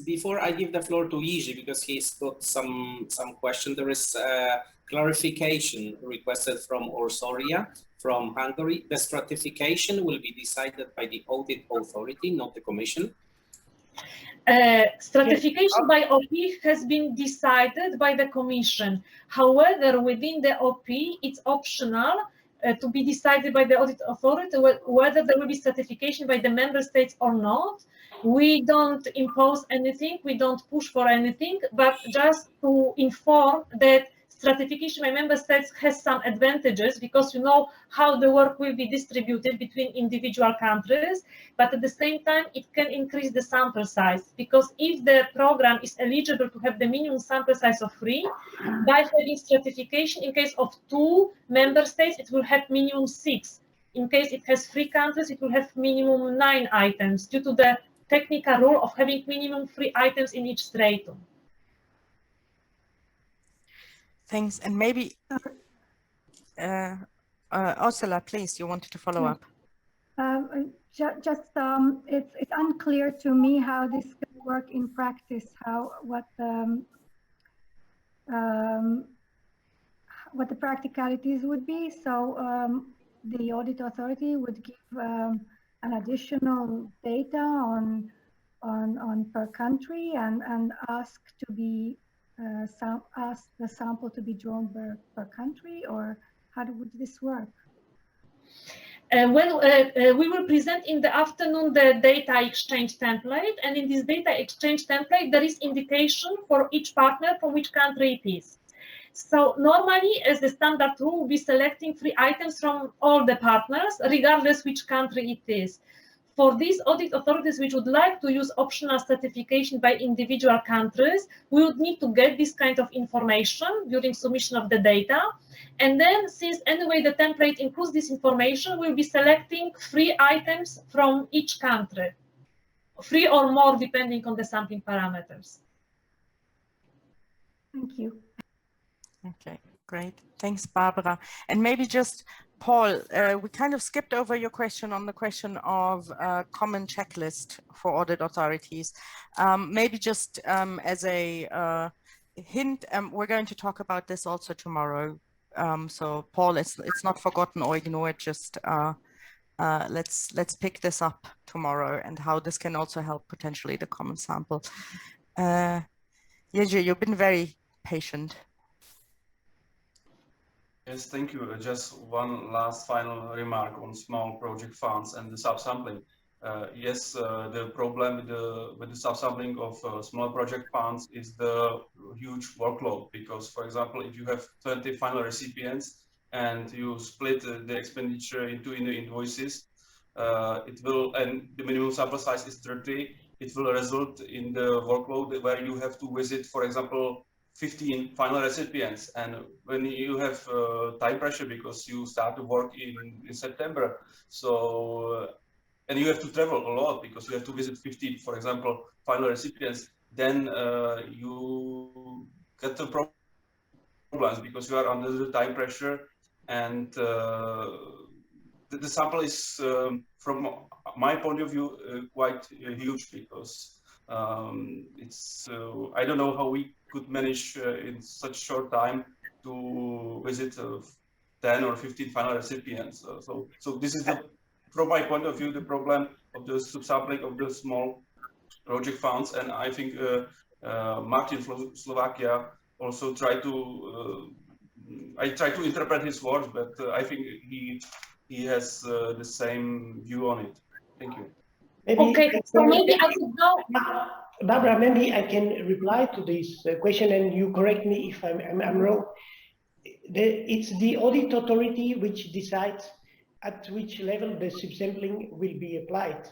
Before I give the floor to Iji, because he's got some question, there is a clarification requested from Orsoria from Hungary. The stratification will be decided by the audit authority, not the commission. Stratification by OP has been decided by the Commission. However, within the OP, it's optional to be decided by the audit authority whether there will be stratification by the member states or not. We don't impose anything, we don't push for anything, but just to inform that stratification by member states has some advantages because you know how the work will be distributed between individual countries, but at the same time it can increase the sample size, because if the program is eligible to have the minimum sample size of 3, by having stratification in case of 2 member states it will have minimum 6. In case it has 3 countries it will have minimum 9 items due to the technical rule of having minimum 3 items in each stratum. Thanks. And maybe, Ursula, please, you wanted to follow up. It's unclear to me how this can work in practice, what the practicalities would be. So the audit authority would give an additional data on per country and ask to be ask the sample to be drawn per country, or how would this work? We will present in the afternoon the data exchange template, and in this data exchange template there is indication for each partner from which country it is. So normally, as the standard rule, we'll be selecting 3 items from all the partners, regardless which country it is. For these audit authorities which would like to use optional stratification by individual countries, we would need to get this kind of information during submission of the data. And then, since anyway the template includes this information, we'll be selecting 3 items from each country, 3 or more depending on the sampling parameters. Thank you. Okay, great. Thanks, Barbara. And maybe just Paul, we kind of skipped over your question on the question of common checklist for audit authorities. Maybe just as a hint, we're going to talk about this also tomorrow. So Paul, it's not forgotten or ignored, just let's pick this up tomorrow and how this can also help potentially the common sample. Jerzy, you've been very patient. Yes, thank you. Just one last final remark on small project funds and the subsampling. Yes, the problem with the subsampling of small project funds is the huge workload, because, for example, if you have 20 final recipients and you split the expenditure into the invoices, it will, and the minimum sample size is 30, it will result in the workload where you have to visit, for example, 15 final recipients, and when you have time pressure because you start to work in September, so and you have to travel a lot because you have to visit 15, for example, final recipients, then you get the problems because you are under the time pressure, and the sample is, from my point of view, quite huge, because it's I don't know how we could manage in such short time to visit 10 or 15 final recipients. So this is, from my point of view, the problem of the subsampling of the small project funds. And I think Martin from Slovakia also tried to, I tried to interpret his words, but I think he has the same view on it. Thank you. Okay, so maybe I could go. Barbara, maybe I can reply to this question, and you correct me if I'm wrong. It's the audit authority which decides at which level the subsampling will be applied.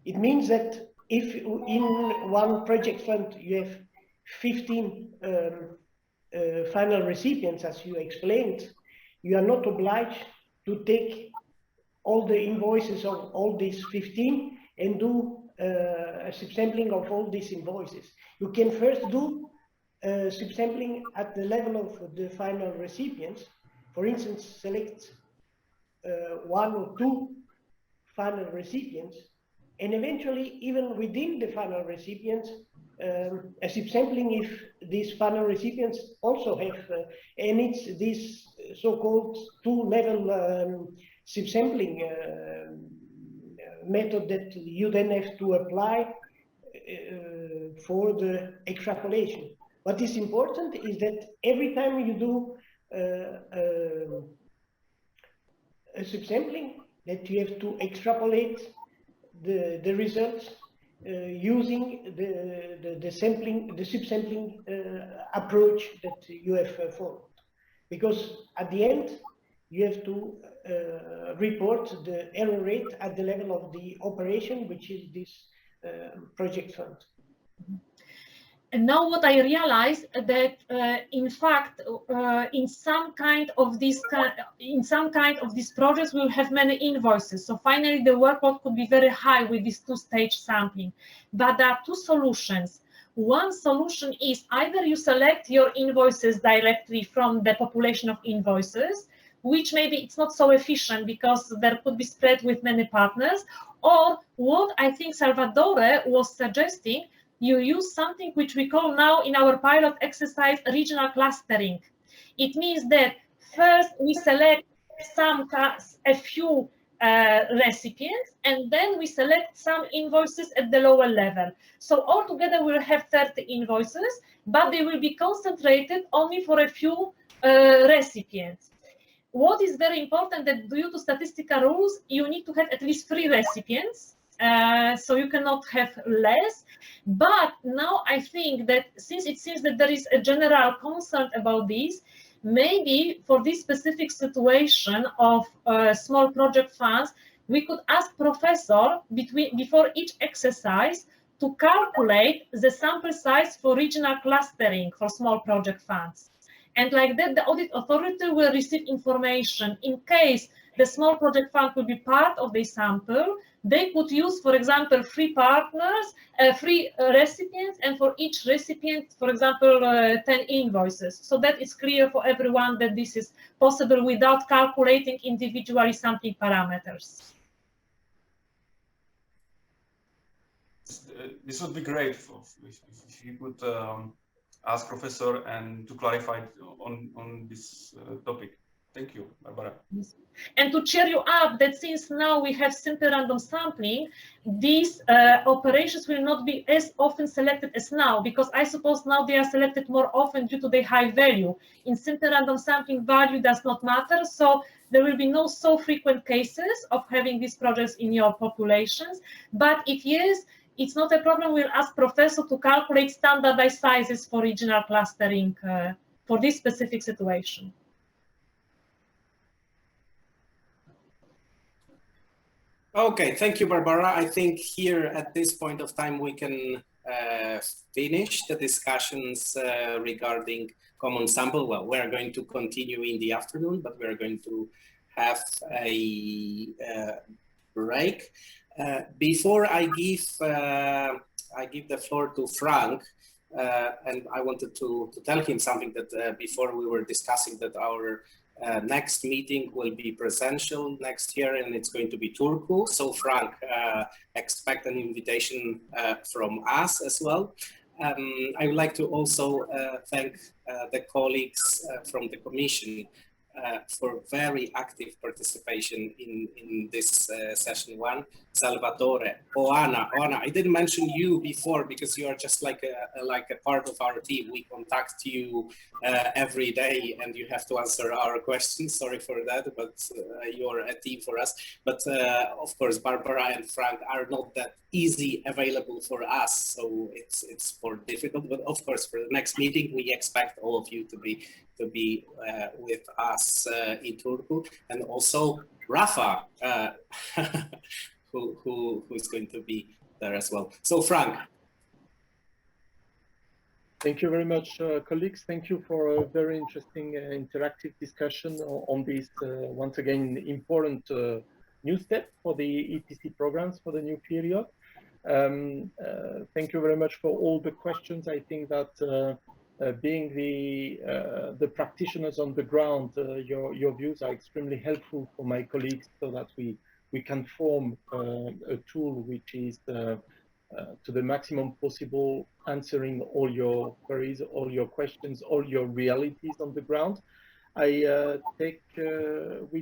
It means that if in one project fund you have 15 final recipients, as you explained, you are not obliged to take all the invoices of all these 15 and do a subsampling of all these invoices. You can first do subsampling at the level of the final recipients. For instance, select 1 or 2 final recipients, and eventually, even within the final recipients, a subsampling if these final recipients also have, and it's this so-called 2-level subsampling method that you then have to apply for the extrapolation. What is important is that every time you do a subsampling, that you have to extrapolate the results using the subsampling approach that you have followed. Because at the end, you have to report the error rate at the level of the operation, which is this project fund. And now what I realized that in fact in some kind of these projects we'll have many invoices. So finally the workload could be very high with this 2-stage sampling. But there are 2 solutions. One solution is either you select your invoices directly from the population of invoices, which maybe it's not so efficient because there could be spread with many partners, or what I think Salvatore was suggesting, you use something which we call now in our pilot exercise regional clustering. It means that first we select a few recipients, and then we select some invoices at the lower level. So altogether we'll have 30 invoices, but they will be concentrated only for a few recipients. What is very important that due to statistical rules, you need to have at least 3 recipients. So you cannot have less. But now I think that since it seems that there is a general concern about this, maybe for this specific situation of small project funds, we could ask professor before each exercise to calculate the sample size for regional clustering for small project funds. And like that, the audit authority will receive information in case the small project fund will be part of the sample. They could use, for example, 3 partners, 3 recipients, and for each recipient, for example, 10 invoices. So that is clear for everyone that this is possible without calculating individually sampling parameters. This would be great if you could ask Professor and to clarify on this topic. Thank you, Barbara. Yes. And to cheer you up that since now we have simple random sampling, these operations will not be as often selected as now, because I suppose now they are selected more often due to their high value. In simple random sampling, value does not matter, so there will be no so frequent cases of having these projects in your populations. But if yes, it's not a problem. We'll ask professor to calculate standardized sizes for regional clustering for this specific situation. Okay, thank you, Barbara. I think here at this point of time we can finish the discussions regarding common sample. Well, we're going to continue in the afternoon, but we're going to have a break. Before I give the floor to Frank, and I wanted to tell him something that before we were discussing that our next meeting will be presential next year, and it's going to be Turku. So Frank, expect an invitation from us as well. I would like to also thank the colleagues from the Commission for very active participation in this session 1. Salvatore, Oana, I didn't mention you before because you are just like a part of our team. We contact you every day and you have to answer our questions. Sorry for that, but you're a team for us. But of course, Barbara and Frank are not that easy available for us, so it's more difficult. But of course, for the next meeting, we expect all of you to be with us in Turku, and also Rafa, who's going to be there as well. So Frank. Thank you very much, colleagues. Thank you for a very interesting interactive discussion on this, once again, important new step for the ETC programs for the new period. Thank you very much for all the questions. I think that being the practitioners on the ground, your views are extremely helpful for my colleagues so that we can form a tool which is to the maximum possible answering all your queries, all your questions, all your realities on the ground. We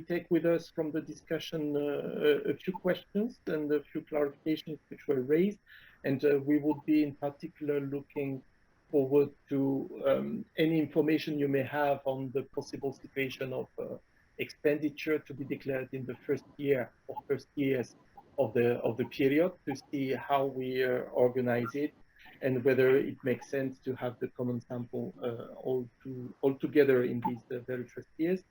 take with us from the discussion a few questions and a few clarifications which were raised, and we would be in particular looking forward to any information you may have on the possible situation of expenditure to be declared in the first year or first years of the period, to see how we organize it and whether it makes sense to have the common sample all together in these very first years.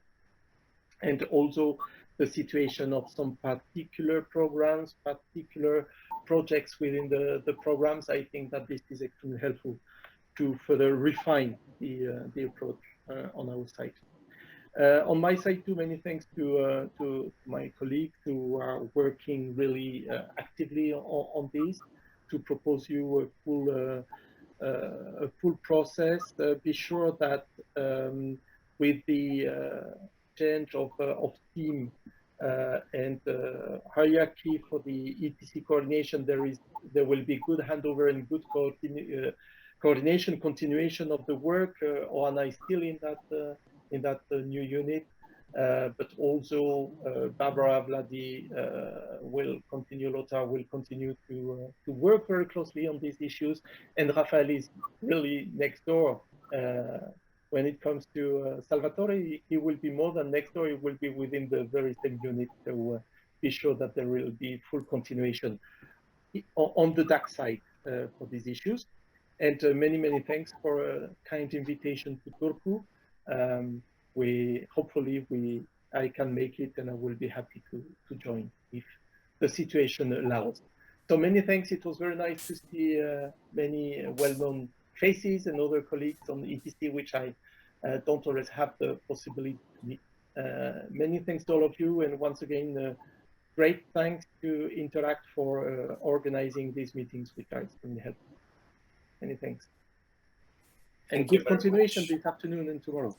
And also the situation of some particular programs, particular projects within the programs. I think that this is extremely helpful to further refine the approach on our side. On my side too, many thanks to my colleagues who are working really actively on this to propose you a full process. Be sure that with the change of team and hierarchy for the ETC coordination, there will be good handover and good coordination, continuation of the work. Oana is still in that new unit, but also Barbara, Vladi will continue, Lothar will continue to work very closely on these issues, and Rafael is really next door. When it comes to Salvatore, he will be more than next door, he will be within the very same unit, so be sure that there will be full continuation on the DAC side for these issues. And many thanks for a kind invitation to Turku. Hopefully I can make it, and I will be happy to join if the situation allows. So many thanks. It was very nice to see many well-known faces and other colleagues on the ETC, which I don't always have the possibility to meet. Many thanks to all of you, and once again, great thanks to Interact for organizing these meetings, which are extremely helpful. Many thanks. And good continuation this afternoon and tomorrow.